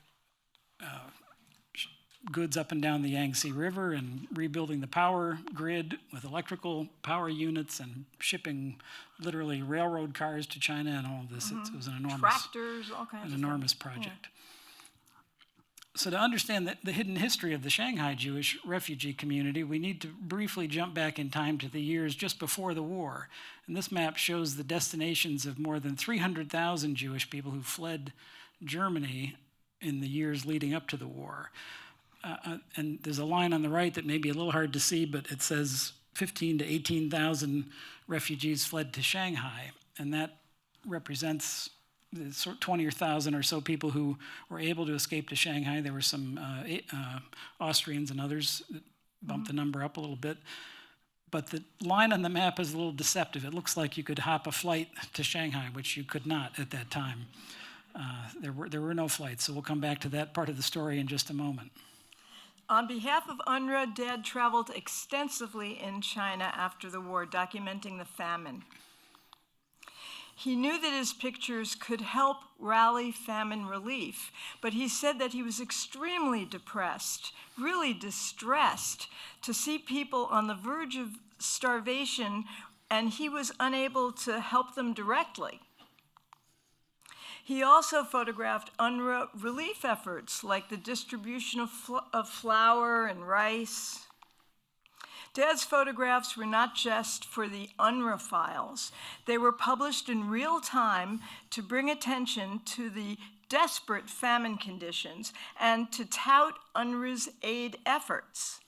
goods up and down the Yangtze River, and rebuilding the power grid with electrical power units, and shipping literally railroad cars to China and all of this. It was an enormous, Tractors, all kinds an of enormous stuff. project. So to understand the hidden history of the Shanghai Jewish refugee community, we need to briefly jump back in time to the years just before the war. And this map shows the destinations of more than 300,000 Jewish people who fled Germany in the years leading up to the war. And there's a line on the right that may be a little hard to see, but it says 15 to 18,000 refugees fled to Shanghai. And that represents the sort of 20,000 or so people who were able to escape to Shanghai. There were some Austrians and others that bumped the number up a little bit. But the line on the map is a little deceptive. It looks like you could hop a flight to Shanghai, which you could not at that time. There were no flights, so we'll come back to that part of the story in just a moment. On behalf of UNRWA, Dad traveled extensively in China after the war, documenting the famine. He knew that his pictures could help rally famine relief, but he said that he was extremely depressed, really distressed, to see people on the verge of starvation, and he was unable to help them directly. He also photographed UNRWA relief efforts, like the distribution of flour and rice. Dad's photographs were not just for the UNRWA files. They were published in real time to bring attention to the desperate famine conditions and to tout UNRWA's aid efforts.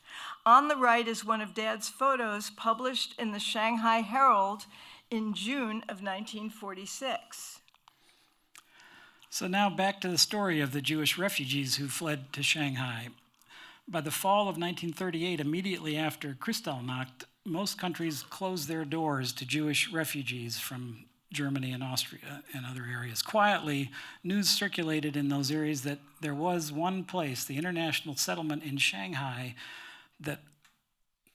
On the right is one of Dad's photos published in the Shanghai Herald in June of 1946. So now back to the story of the Jewish refugees who fled to Shanghai. By the fall of 1938, immediately after Kristallnacht, most countries closed their doors to Jewish refugees from Germany and Austria and other areas. Quietly, news circulated in those areas that there was one place, the international settlement in Shanghai, that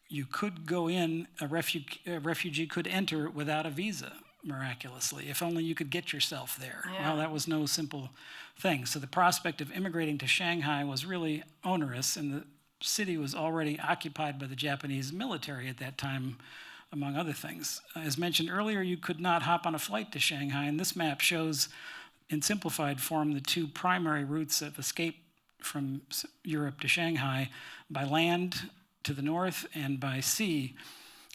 you could go in, a refugee could enter without a visa, miraculously, if only you could get yourself there. Yeah. Well, that was no simple thing. So the prospect of immigrating to Shanghai was really onerous, and the city was already occupied by the Japanese military at that time, among other things. As mentioned earlier, you could not hop on a flight to Shanghai, and this map shows, in simplified form, the two primary routes of escape from Europe to Shanghai: by land to the north and by sea.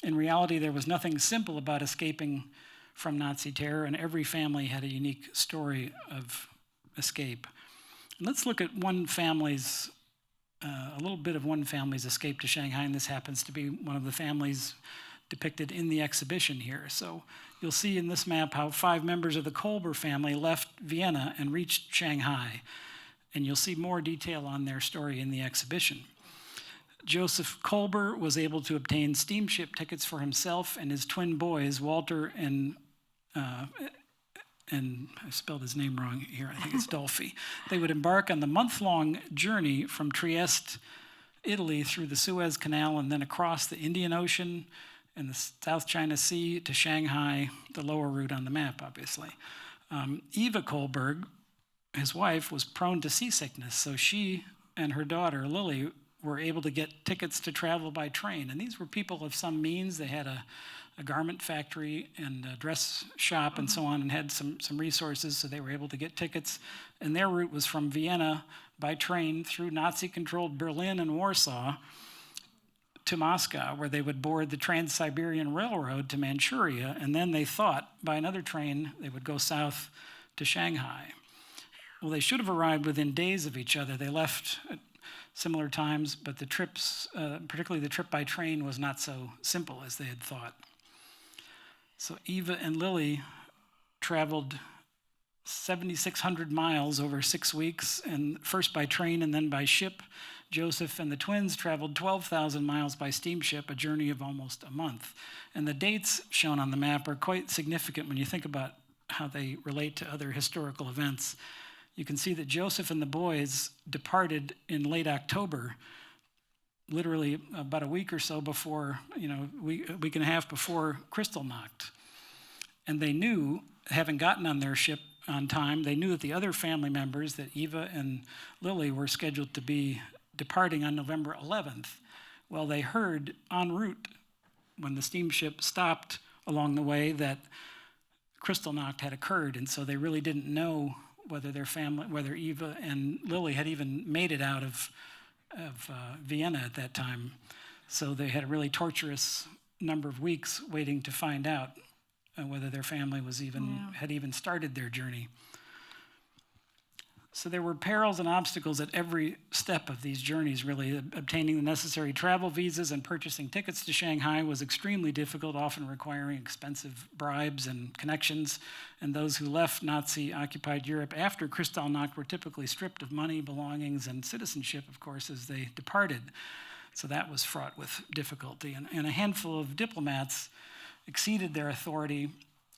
In reality, there was nothing simple about escaping from Nazi terror, and every family had a unique story of escape. Let's look at a little bit of one family's escape to Shanghai, and this happens to be one of the families depicted in the exhibition here. So you'll see in this map how 5 members of the Kolber family left Vienna and reached Shanghai, and you'll see more detail on their story in the exhibition. Joseph Kolber was able to obtain steamship tickets for himself and his twin boys, Walter and I spelled his name wrong here, I think it's Dolphy. They would embark on the month-long journey from Trieste, Italy, through the Suez Canal and then across the Indian Ocean and the South China Sea to Shanghai, the lower route on the map, obviously. Eva Kohlberg, his wife, was prone to seasickness, so she and her daughter, Lily, were able to get tickets to travel by train. And these were people of some means. They had a garment factory and a dress shop and so on, and had some resources, so they were able to get tickets. And their route was from Vienna by train through Nazi-controlled Berlin and Warsaw to Moscow, where they would board the Trans-Siberian Railroad to Manchuria, and then they thought by another train they would go south to Shanghai. Well, they should have arrived within days of each other. They left at similar times, but the trips, particularly the trip by train, was not so simple as they had thought. So Eva and Lily traveled 7,600 miles over 6 weeks, and first by train and then by ship. Joseph and the twins traveled 12,000 miles by steamship, a journey of almost a month. And the dates shown on the map are quite significant when you think about how they relate to other historical events. You can see that Joseph and the boys departed in late October, literally about a week or so before, a week and a half before Kristallnacht. And they knew, having gotten on their ship on time. They knew that the other family members, that Eva and Lily, were scheduled to be departing on November 11th. Well, they heard en route, when the steamship stopped along the way, that Kristallnacht had occurred, and so they really didn't know whether Eva and Lily had even made it out of Vienna at that time. So they had a really torturous number of weeks waiting to find out whether their family had even started their journey. So there were perils and obstacles at every step of these journeys, really. Obtaining the necessary travel visas and purchasing tickets to Shanghai was extremely difficult, often requiring expensive bribes and connections. And those who left Nazi-occupied Europe after Kristallnacht were typically stripped of money, belongings, and citizenship, of course, as they departed. So that was fraught with difficulty. And a handful of diplomats exceeded their authority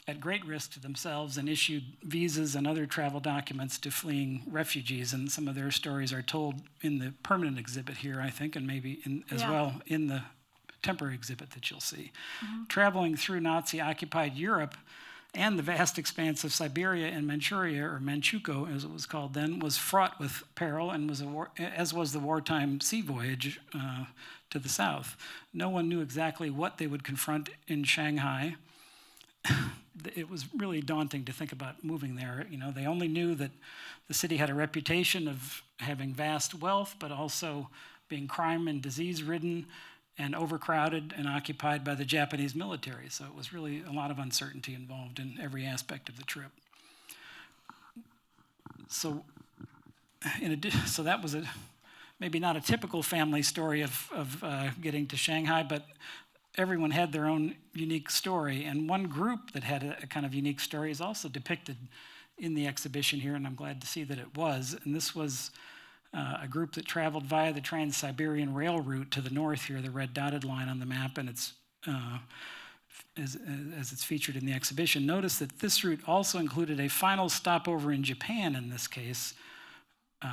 at great risk to themselves and issued visas and other travel documents to fleeing refugees. And some of their stories are told in the permanent exhibit here, I think, and maybe well in the temporary exhibit that you'll see. Traveling through Nazi-occupied Europe and the vast expanse of Siberia and Manchuria, or Manchukuo as it was called then, was fraught with peril, and as was the wartime sea voyage to the south. No one knew exactly what they would confront in Shanghai. It was really daunting to think about moving there. They only knew that the city had a reputation of having vast wealth, but also being crime and disease-ridden and overcrowded and occupied by the Japanese military. So it was really a lot of uncertainty involved in every aspect of the trip. So that was maybe not a typical family story of getting to Shanghai, but everyone had their own unique story, and one group that had a kind of unique story is also depicted in the exhibition here, and I'm glad to see that it was. And this was a group that traveled via the Trans-Siberian Rail route to the north here, the red dotted line on the map, and it's as it's featured in the exhibition. Notice that this route also included a final stopover in Japan in this case,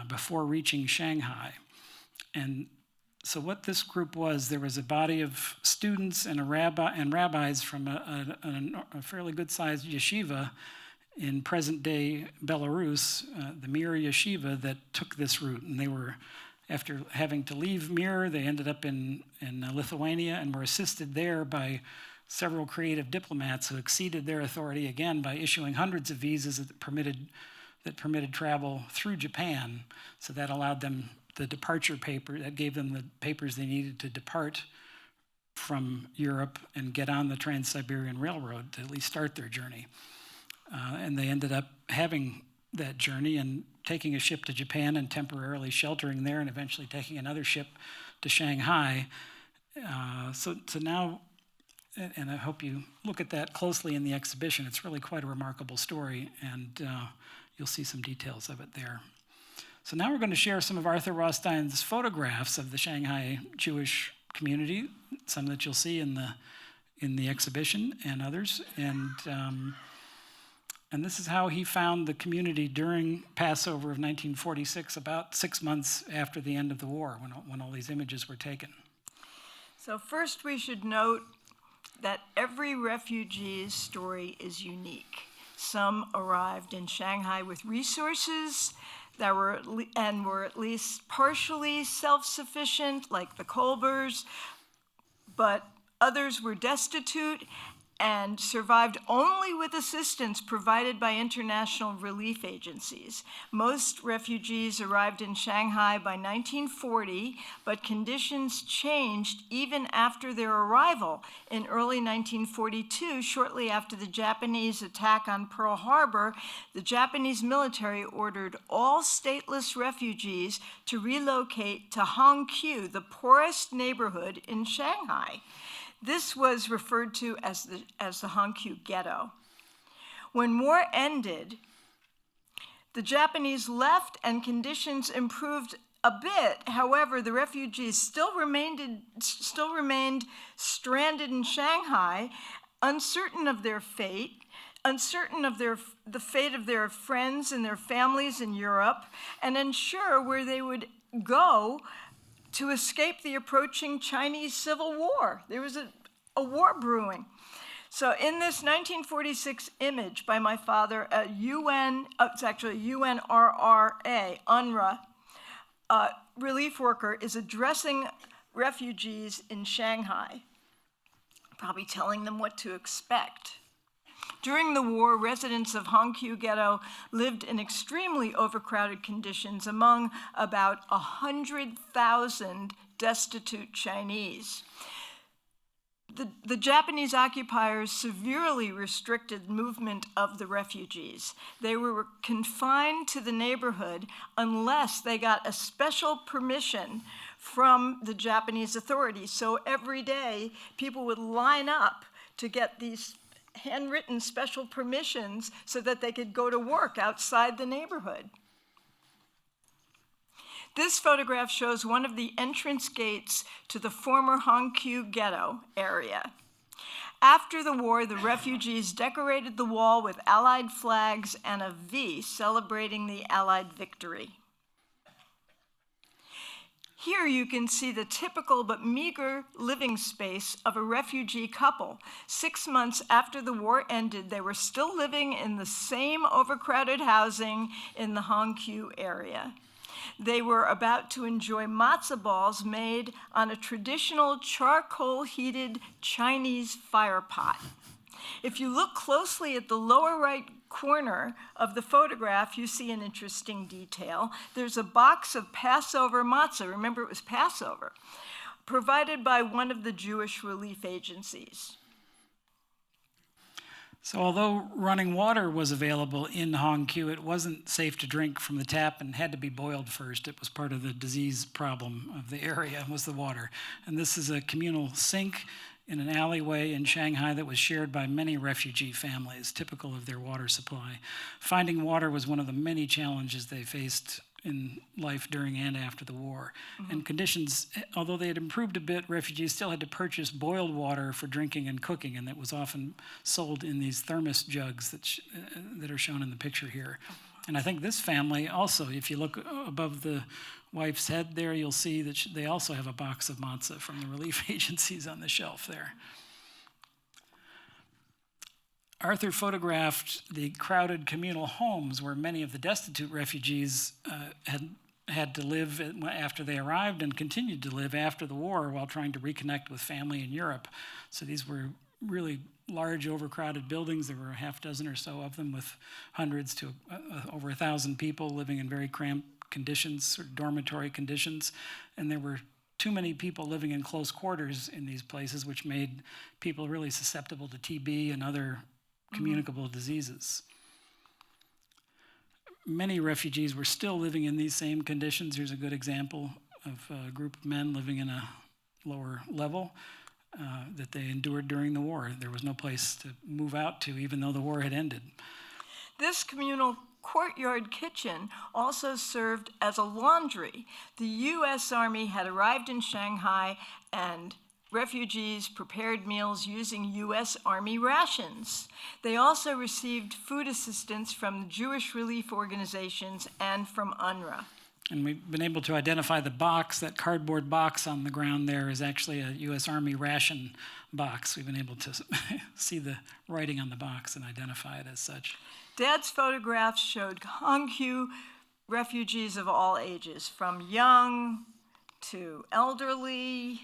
before reaching Shanghai. And so what this group was, there was a body of students and rabbis from a fairly good-sized yeshiva in present-day Belarus, the Mir Yeshiva, that took this route. And they were, after having to leave Mir, they ended up in Lithuania and were assisted there by several creative diplomats who exceeded their authority again by issuing hundreds of visas that permitted travel through Japan. So that allowed them the departure paper, that gave them the papers they needed to depart from Europe and get on the Trans-Siberian Railroad to at least start their journey. And they ended up having that journey and taking a ship to Japan and temporarily sheltering there and eventually taking another ship to Shanghai. So now, and I hope you look at that closely in the exhibition, it's really quite a remarkable story, and you'll see some details of it there. So now we're going to share some of Arthur Rothstein's photographs of the Shanghai Jewish community, some that you'll see in the exhibition and others. And this is how he found the community during Passover of 1946, about 6 months after the end of the war, when all these images were taken. So first we should note that every refugee's story is unique. Some arrived in Shanghai with resources that were at least partially self-sufficient, like the Kolbers, but others were destitute and survived only with assistance provided by international relief agencies. Most refugees arrived in Shanghai by 1940, but conditions changed even after their arrival. In early 1942, shortly after the Japanese attack on Pearl Harbor, the Japanese military ordered all stateless refugees to relocate to Hongkew, the poorest neighborhood in Shanghai. This was referred to as the Hongkew Ghetto. When war ended, the Japanese left and conditions improved a bit. However, the refugees still remained stranded in Shanghai, uncertain of their fate, uncertain of the fate of their friends and their families in Europe, and unsure where they would go to escape the approaching Chinese Civil War. There was a war brewing. So in this 1946 image by my father, it's actually UNRRA, UNRWA, relief worker is addressing refugees in Shanghai, probably telling them what to expect. During the war, residents of Hongkew Ghetto lived in extremely overcrowded conditions among about 100,000 destitute Chinese. The Japanese occupiers severely restricted movement of the refugees. They were confined to the neighborhood unless they got a special permission from the Japanese authorities. So every day, people would line up to get these handwritten special permissions so that they could go to work outside the neighborhood. This photograph shows one of the entrance gates to the former Hongkew Ghetto area. After the war, the refugees decorated the wall with Allied flags and a V celebrating the Allied victory. Here you can see the typical but meager living space of a refugee couple. 6 months after the war ended, they were still living in the same overcrowded housing in the Hongkew area. They were about to enjoy matzo balls made on a traditional charcoal-heated Chinese fire pot. If you look closely at the lower right corner of the photograph, you see an interesting detail. There's a box of Passover matzah, remember it was Passover, provided by one of the Jewish relief agencies. So although running water was available in Hongkew, it wasn't safe to drink from the tap and had to be boiled first. It was part of the disease problem of the area, was the water. And this is a communal sink in an alleyway in Shanghai that was shared by many refugee families, typical of their water supply. Finding water was one of the many challenges they faced in life during and after the war. And conditions, although they had improved a bit, refugees still had to purchase boiled water for drinking and cooking, and that was often sold in these thermos jugs that are shown in the picture here. And I think this family also, if you look above the wife's head there, you'll see that they also have a box of matzah from the relief agencies on the shelf there. Arthur photographed the crowded communal homes where many of the destitute refugees had to live after they arrived and continued to live after the war while trying to reconnect with family in Europe. So these were really large, overcrowded buildings. There were a half dozen or so of them with hundreds to over 1,000 people living in very cramped conditions, sort of dormitory conditions. And there were too many people living in close quarters in these places, which made people really susceptible to TB and other communicable diseases. Many refugees were still living in these same conditions. Here's a good example of a group of men living in a lower level that they endured during the war. There was no place to move out to, even though the war had ended. This communal courtyard kitchen also served as a laundry. The U.S. Army had arrived in Shanghai, and refugees prepared meals using U.S. Army rations. They also received food assistance from the Jewish relief organizations and from UNRWA. And we've been able to identify the box, that cardboard box on the ground there is actually a U.S. Army ration box. We've been able to see the writing on the box and identify it as such. Dad's photographs showed Hongkew refugees of all ages, from young to elderly.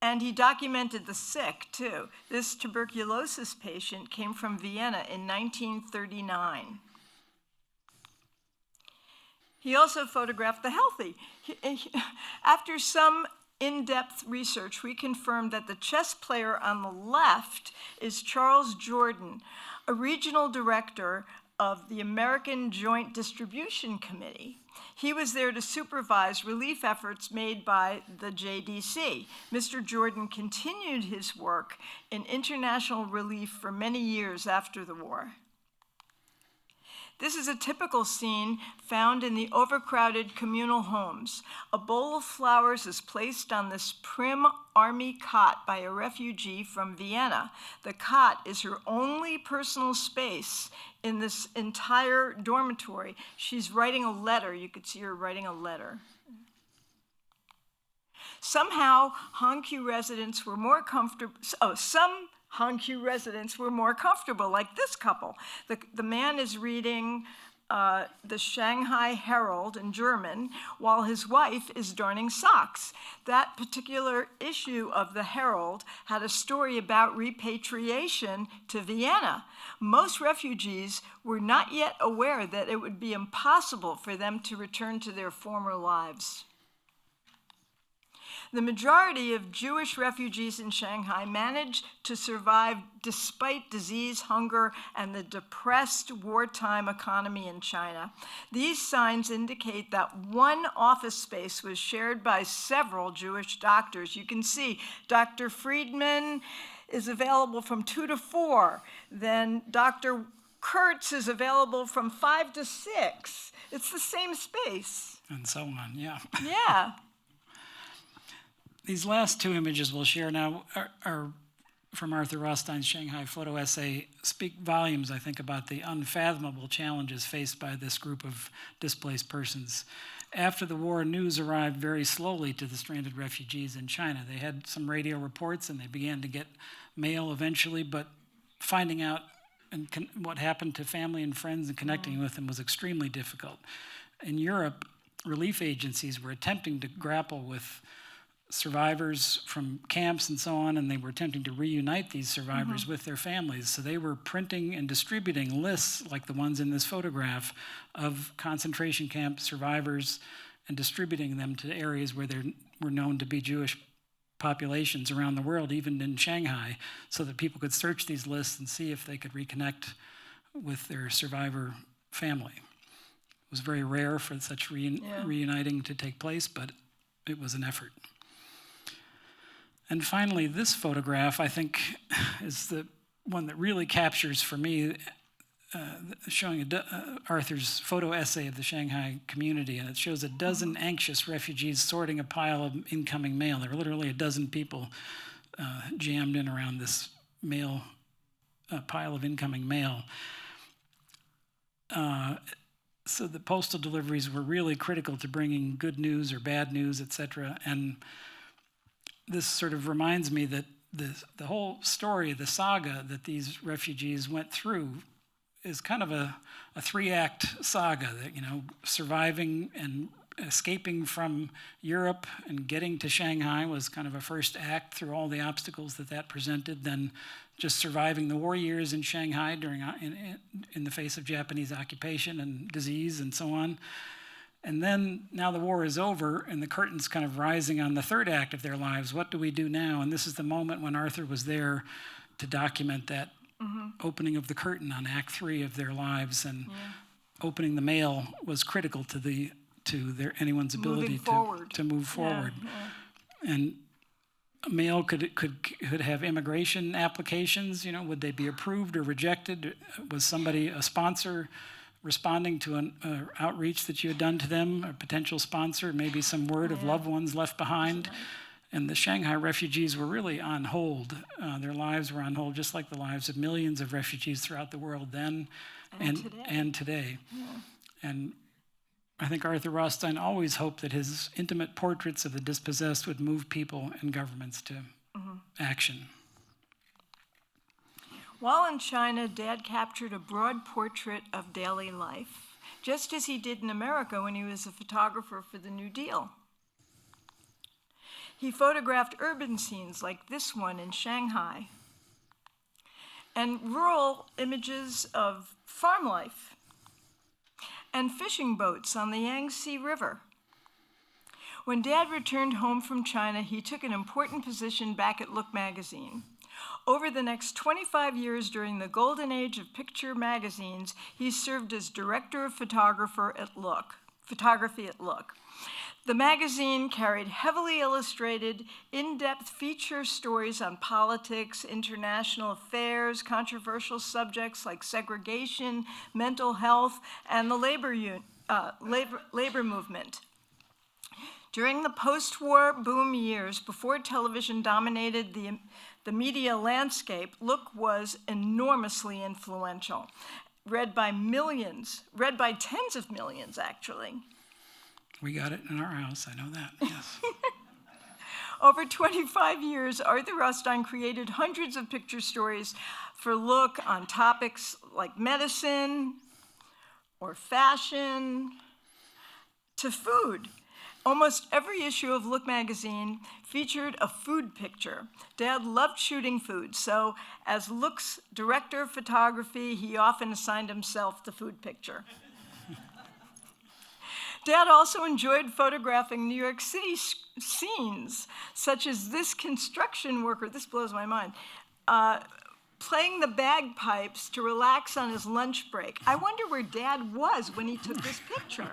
And he documented the sick, too. This tuberculosis patient came from Vienna in 1939. He also photographed the healthy. After some in-depth research, we confirmed that the chess player on the left is Charles Jordan, a regional director of the American Joint Distribution Committee. He was there to supervise relief efforts made by the JDC. Mr. Jordan continued his work in international relief for many years after the war. This is a typical scene found in the overcrowded communal homes. A bowl of flowers is placed on this prim army cot by a refugee from Vienna. The cot is her only personal space in this entire dormitory. She's writing a letter. You could see her writing a letter. Somehow, Hongkew residents were more comfortable. Some Hongkew residents were more comfortable, like this couple. The man is reading the Shanghai Herald in German while his wife is darning socks. That particular issue of the Herald had a story about repatriation to Vienna. Most refugees were not yet aware that it would be impossible for them to return to their former lives. The majority of Jewish refugees in Shanghai managed to survive despite disease, hunger, and the depressed wartime economy in China. These signs indicate that one office space was shared by several Jewish doctors. You can see Dr. Friedman is available from 2 to 4. Then Dr. Kurtz is available from 5 to 6. It's the same space. And so on, yeah. Yeah. These last two images we'll share now are from Arthur Rothstein's Shanghai photo essay, speak volumes, I think, about the unfathomable challenges faced by this group of displaced persons. After the war, news arrived very slowly to the stranded refugees in China. They had some radio reports and they began to get mail eventually, but finding out what happened to family and friends and connecting with them was extremely difficult. In Europe, relief agencies were attempting to grapple with survivors from camps and so on, and they were attempting to reunite these survivors with their families. So they were printing and distributing lists like the ones in this photograph of concentration camp survivors and distributing them to areas where there were known to be Jewish populations around the world, even in Shanghai, so that people could search these lists and see if they could reconnect with their survivor family. It was very rare for such reuniting to take place, but it was an effort. And finally, this photograph, I think, is the one that really captures for me, showing Arthur's photo essay of the Shanghai community, and it shows a dozen anxious refugees sorting a pile of incoming mail. There were literally a dozen people jammed in around this mail, pile of incoming mail. So the postal deliveries were really critical to bringing good news or bad news, etc. And this sort of reminds me that the whole story, the saga that these refugees went through is kind of a 3-act saga that, surviving and escaping from Europe and getting to Shanghai was kind of a first act through all the obstacles that presented, then just surviving the war years in Shanghai during in the face of Japanese occupation and disease and so on. And then now the war is over and the curtain's kind of rising on the 3rd act of their lives. What do we do now? And this is the moment when Arthur was there to document that opening of the curtain on Act 3 of their lives. And opening the mail was critical to anyone's ability to move forward. Yeah. And mail could have immigration applications. Would they be approved or rejected? Was somebody, a sponsor, responding to an outreach that you had done to them, a potential sponsor, maybe some word of loved ones left behind? And the Shanghai refugees were really on hold. Their lives were on hold, just like the lives of millions of refugees throughout the world then and today. Yeah. And I think Arthur Rothstein always hoped that his intimate portraits of the dispossessed would move people and governments to action. While in China, Dad captured a broad portrait of daily life, just as he did in America when he was a photographer for the New Deal. He photographed urban scenes like this one in Shanghai, and rural images of farm life, and fishing boats on the Yangtze River. When Dad returned home from China, he took an important position back at Look magazine. Over the next 25 years during the golden age of picture magazines, he served as director of photography at Look. The magazine carried heavily illustrated, in-depth feature stories on politics, international affairs, controversial subjects like segregation, mental health, and the labor movement. During the post-war boom years, before television dominated the media landscape, Look was enormously influential, read by tens of millions, actually. We got it in our house, I know that, yes. Over 25 years, Arthur Rothstein created hundreds of picture stories for Look on topics like medicine or fashion to food. Almost every issue of Look magazine featured a food picture. Dad loved shooting food, so as Look's director of photography, he often assigned himself the food picture. Dad also enjoyed photographing New York City scenes, such as this construction worker, this blows my mind, playing the bagpipes to relax on his lunch break. I wonder where Dad was when he took this picture,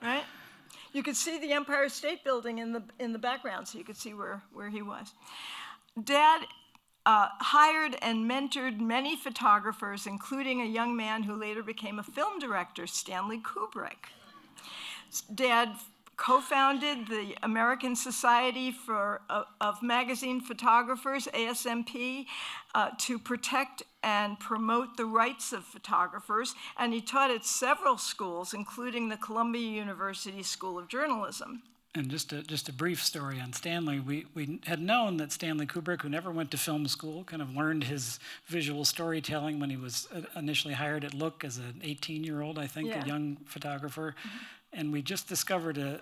right? You could see the Empire State Building in the background, so you could see where he was. Dad hired and mentored many photographers, including a young man who later became a film director, Stanley Kubrick. Dad co-founded the American Society of Magazine Photographers, ASMP, to protect and promote the rights of photographers, and he taught at several schools, including the Columbia University School of Journalism. And just a brief story on Stanley. We had known that Stanley Kubrick, who never went to film school, kind of learned his visual storytelling when he was initially hired at Look as an 18-year-old, I think, Yeah. a young photographer. And we just discovered a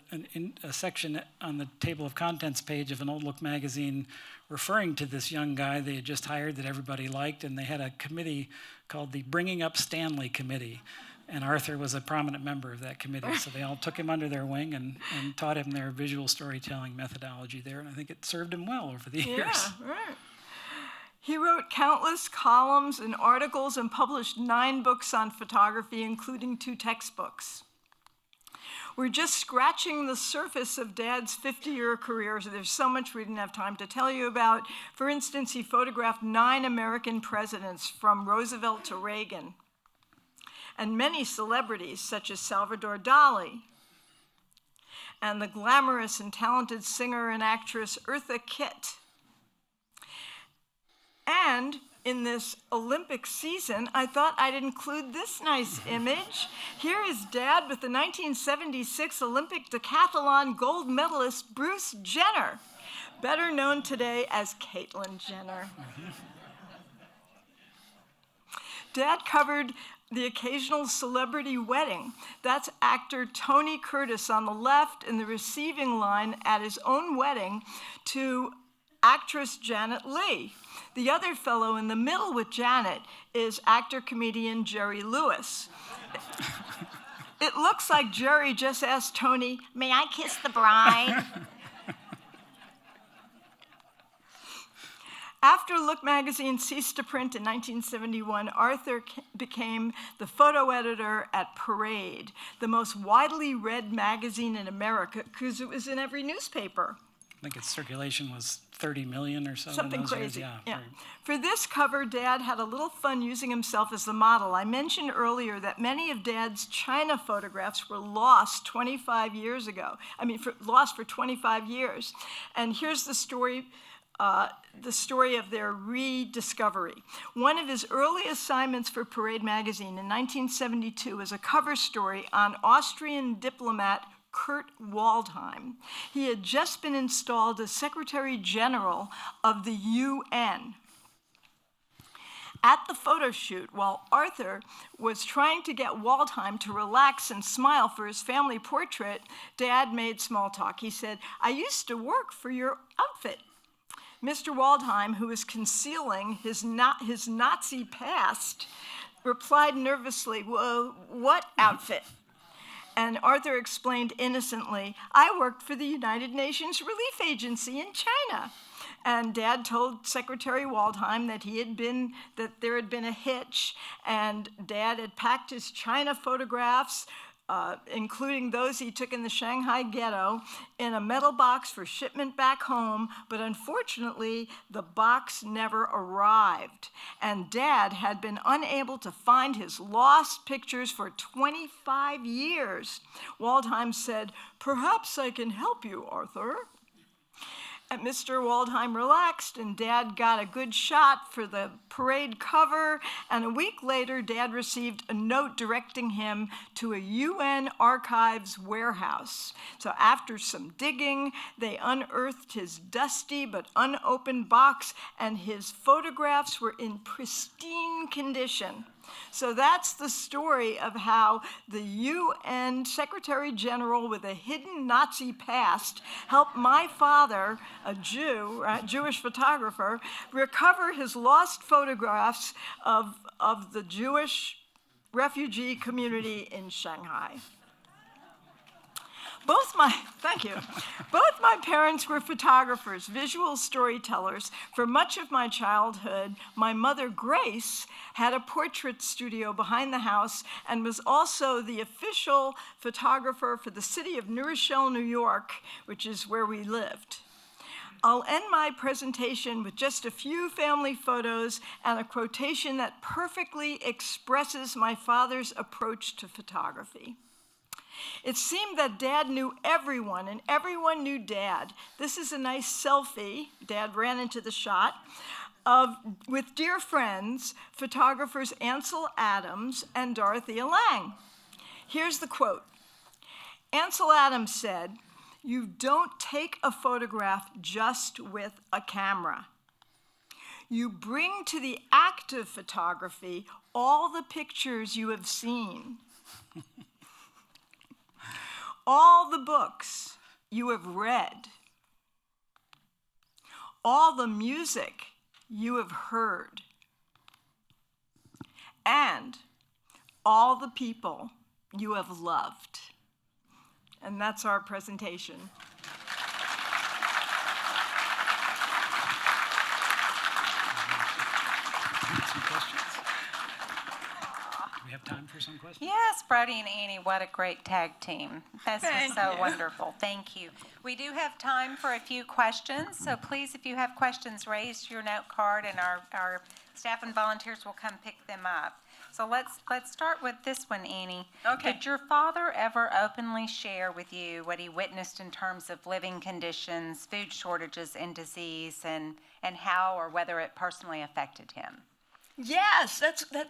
section on the table of contents page of an old Look magazine referring to this young guy they had just hired that everybody liked, and they had a committee called the Bringing Up Stanley Committee. And Arthur was a prominent member of that committee, so they all took him under their wing and taught him their visual storytelling methodology there, and I think it served him well over the years. Yeah, right. He wrote countless columns and articles and published 9 books on photography, including 2 textbooks. We're just scratching the surface of Dad's 50-year career, so there's so much we didn't have time to tell you about. For instance, he photographed 9 American presidents, from Roosevelt to Reagan, and many celebrities, such as Salvador Dali, and the glamorous and talented singer and actress Eartha Kitt. And in this Olympic season, I thought I'd include this nice image. Here is Dad with the 1976 Olympic decathlon gold medalist Bruce Jenner, better known today as Caitlyn Jenner. Dad covered the occasional celebrity wedding. That's actor Tony Curtis on the left in the receiving line at his own wedding to actress Janet Leigh. The other fellow in the middle with Janet is actor-comedian Jerry Lewis. It looks like Jerry just asked Tony, "May I kiss the bride?" After Look magazine ceased to print in 1971, Arthur became the photo editor at Parade, the most widely read magazine in America, because it was in every newspaper. I think its circulation was 30 million or so. Something in those crazy. Years. Yeah. For this cover, Dad had a little fun using himself as the model. I mentioned earlier that many of Dad's China photographs were lost 25 years ago. Lost for 25 years. And here's the story of their rediscovery. One of his early assignments for Parade magazine in 1972 was a cover story on Austrian diplomat Kurt Waldheim. He had just been installed as Secretary General of the UN. At the photo shoot, while Arthur was trying to get Waldheim to relax and smile for his family portrait, Dad made small talk. He said, "I used to work for your outfit." Mr. Waldheim, who was concealing his Nazi past, replied nervously, "Well, what outfit?" And Arthur explained innocently, "I worked for the United Nations Relief Agency in China." And Dad told Secretary Waldheim that there had been a hitch, and Dad had packed his China photographs, including those he took in the Shanghai Ghetto, in a metal box for shipment back home, but unfortunately, the box never arrived. And Dad had been unable to find his lost pictures for 25 years. Waldheim said, "Perhaps I can help you, Arthur." Mr. Waldheim relaxed, and Dad got a good shot for the parade cover, and a week later, Dad received a note directing him to a UN archives warehouse. So after some digging, they unearthed his dusty but unopened box, and his photographs were in pristine condition. So that's the story of how the UN Secretary General with a hidden Nazi past helped my father, a Jew, Jewish photographer, recover his lost photographs of the Jewish refugee community in Shanghai. Thank you. Both my parents were photographers, visual storytellers. For much of my childhood, my mother, Grace, had a portrait studio behind the house and was also the official photographer for the city of New Rochelle, New York, which is where we lived. I'll end my presentation with just a few family photos and a quotation that perfectly expresses my father's approach to photography. It seemed that Dad knew everyone, and everyone knew Dad. This is a nice selfie. Dad ran into the shot with dear friends, photographers Ansel Adams and Dorothea Lange. Here's the quote. Ansel Adams said, "You don't take a photograph just with a camera. You bring to the act of photography all the pictures you have seen. All the books you have read, all the music you have heard, and all the people you have loved." And that's our presentation. Some questions? Do we have time for some questions? Yes, Brodie and Annie, what a great tag team. That's just Thank so you. wonderful. Thank you. We do have time for a few questions, so please, if you have questions, raise your note card and our staff and volunteers will come pick them up. So let's start with this one, Annie. Okay. Did your father ever openly share with you what he witnessed in terms of living conditions, food shortages, and disease, and how or whether it personally affected him? Yes,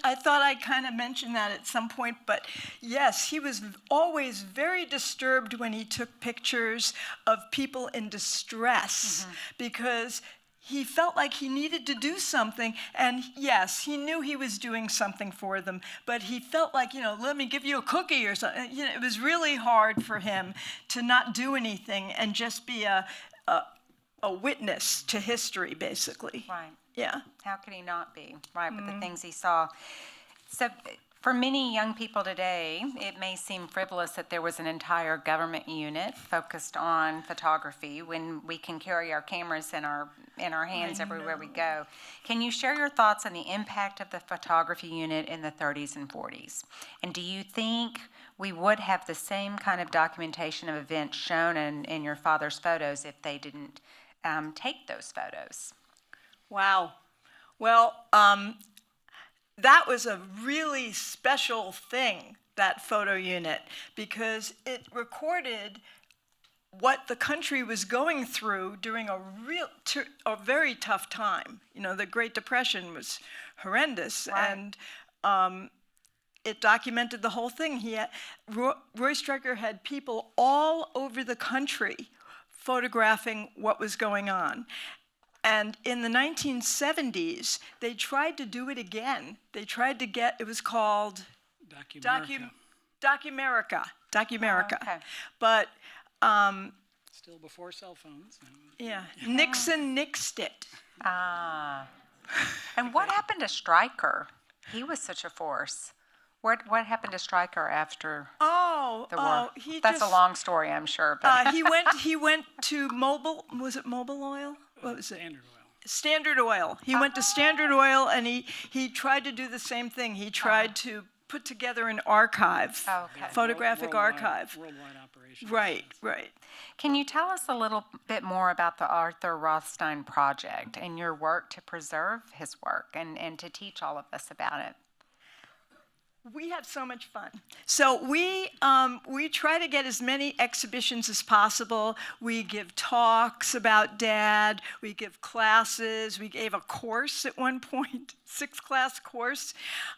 I thought I kind of mentioned that at some point, but yes, he was always very disturbed when he took pictures of people in distress because he felt like he needed to do something, and yes, he knew he was doing something for them, but he felt like, let me give you a cookie or something. It was really hard for him to not do anything and just be a witness to history, basically. Right. Yeah. How could he not be, right, with the things he saw? So for many young people today, it may seem frivolous that there was an entire government unit focused on photography when we can carry our cameras in our hands everywhere we go. Can you share your thoughts on the impact of the photography unit in the 30s and 40s? And do you think we would have the same kind of documentation of events shown in your father's photos if they didn't take those photos? Wow. Well, that was a really special thing, that photo unit, because it recorded what the country was going through during a very tough time. The Great Depression was horrendous, right. And it documented the whole thing. Roy Stryker had people all over the country photographing what was going on. And in the 1970s, they tried to do it again. They tried to it was called Documerica. Okay. But Still before cell phones. yeah, Nixon nixed it. Ah. And what happened to Stryker? He was such a force. What happened to Stryker after the war? That's a long story, I'm sure. But He went to Mobil. Was it Mobil Oil? What was it? Standard Oil. Standard Oil. He went to Standard Oil, and he tried to do the same thing. He tried to put together an archive, photographic archive. Worldwide operation. Right. can you tell us a little bit more about the Arthur Rothstein project and your work to preserve his work and to teach all of us about it? We have so much fun. So we try to get as many exhibitions as possible. We give talks about Dad. We give classes. We gave a course at one point, 6-class course.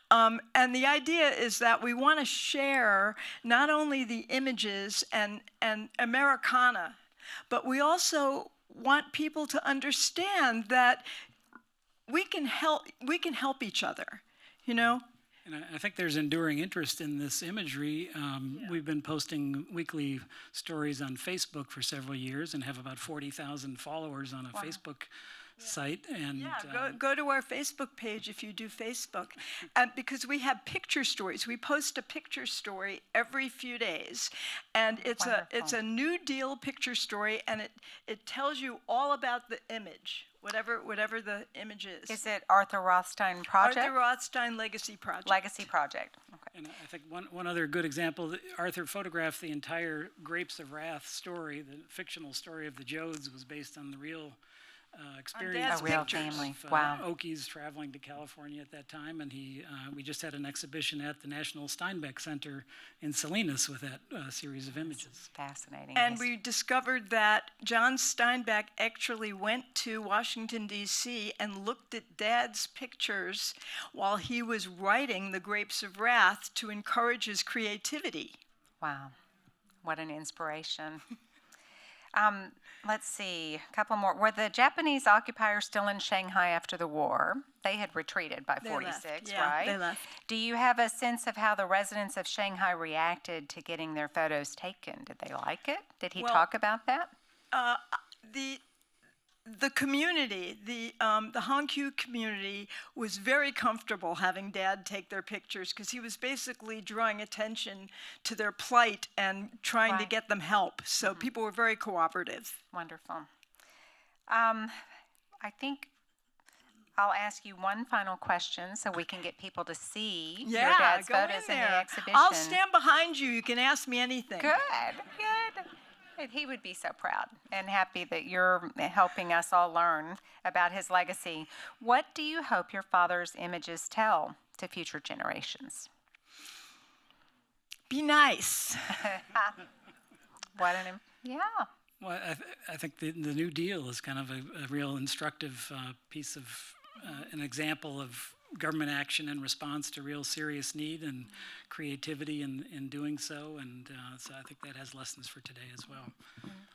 And the idea is that we want to share not only the images and Americana, but we also want people to understand that we can help each other, you know? And I think there's enduring interest in this imagery. We've been posting weekly stories on Facebook for several years and have about 40,000 followers on a Facebook site. And go to our Facebook page if you do Facebook, because we have picture stories. We post a picture story every few days, and it's a New Deal picture story, and it tells you all about the image. Whatever the image is. Is it Arthur Rothstein project? Arthur Rothstein Legacy Project. Legacy project. Okay. And I think one other good example, Arthur photographed the entire Grapes of Wrath story. The fictional story of the Jodes was based on the real experience A real of family. Wow. Okies traveling to California at that time, and we just had an exhibition at the National Steinbeck Center in Salinas with that series of images. Fascinating. And we discovered that John Steinbeck actually went to Washington, D.C. and looked at Dad's pictures while he was writing The Grapes of Wrath to encourage his creativity. Wow. What an inspiration. Let's see, a couple more. Were the Japanese occupiers still in Shanghai after the war? They had retreated by 46, right? They left. Do you have a sense of how the residents of Shanghai reacted to getting their photos taken? Did they like it? Did he talk about that? The community, the Hongkew community, was very comfortable having Dad take their pictures because he was basically drawing attention to their plight and trying to get them help. So people were very cooperative. Wonderful. I think I'll ask you one final question so we can get people to see your dad's go photos in in the there. exhibition. I'll stand behind you. You can ask me anything. Good. And he would be so proud and happy that you're helping us all learn about his legacy. What do you hope your father's images tell to future generations? Be nice. Well, I think the New Deal is kind of a real instructive piece of an example of government action in response to real serious need and creativity in doing so. And so I think that has lessons for today as well.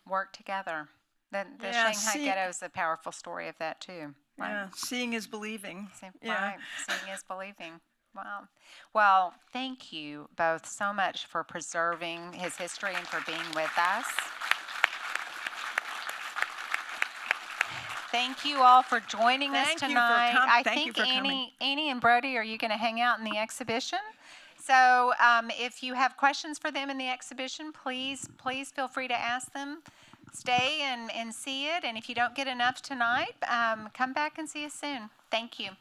Work together. The Shanghai Ghetto is a powerful story of that too. Right? Yeah, seeing is believing. Right, seeing is believing. Wow. Well, thank you both so much for preserving his history and for being with us. Thank you all for joining us tonight. I think Annie and Brodie, are you going to hang out in the exhibition? So if you have questions for them in the exhibition, please feel free to ask them. Stay and see it. And if you don't get enough tonight, come back and see us soon. Thank you.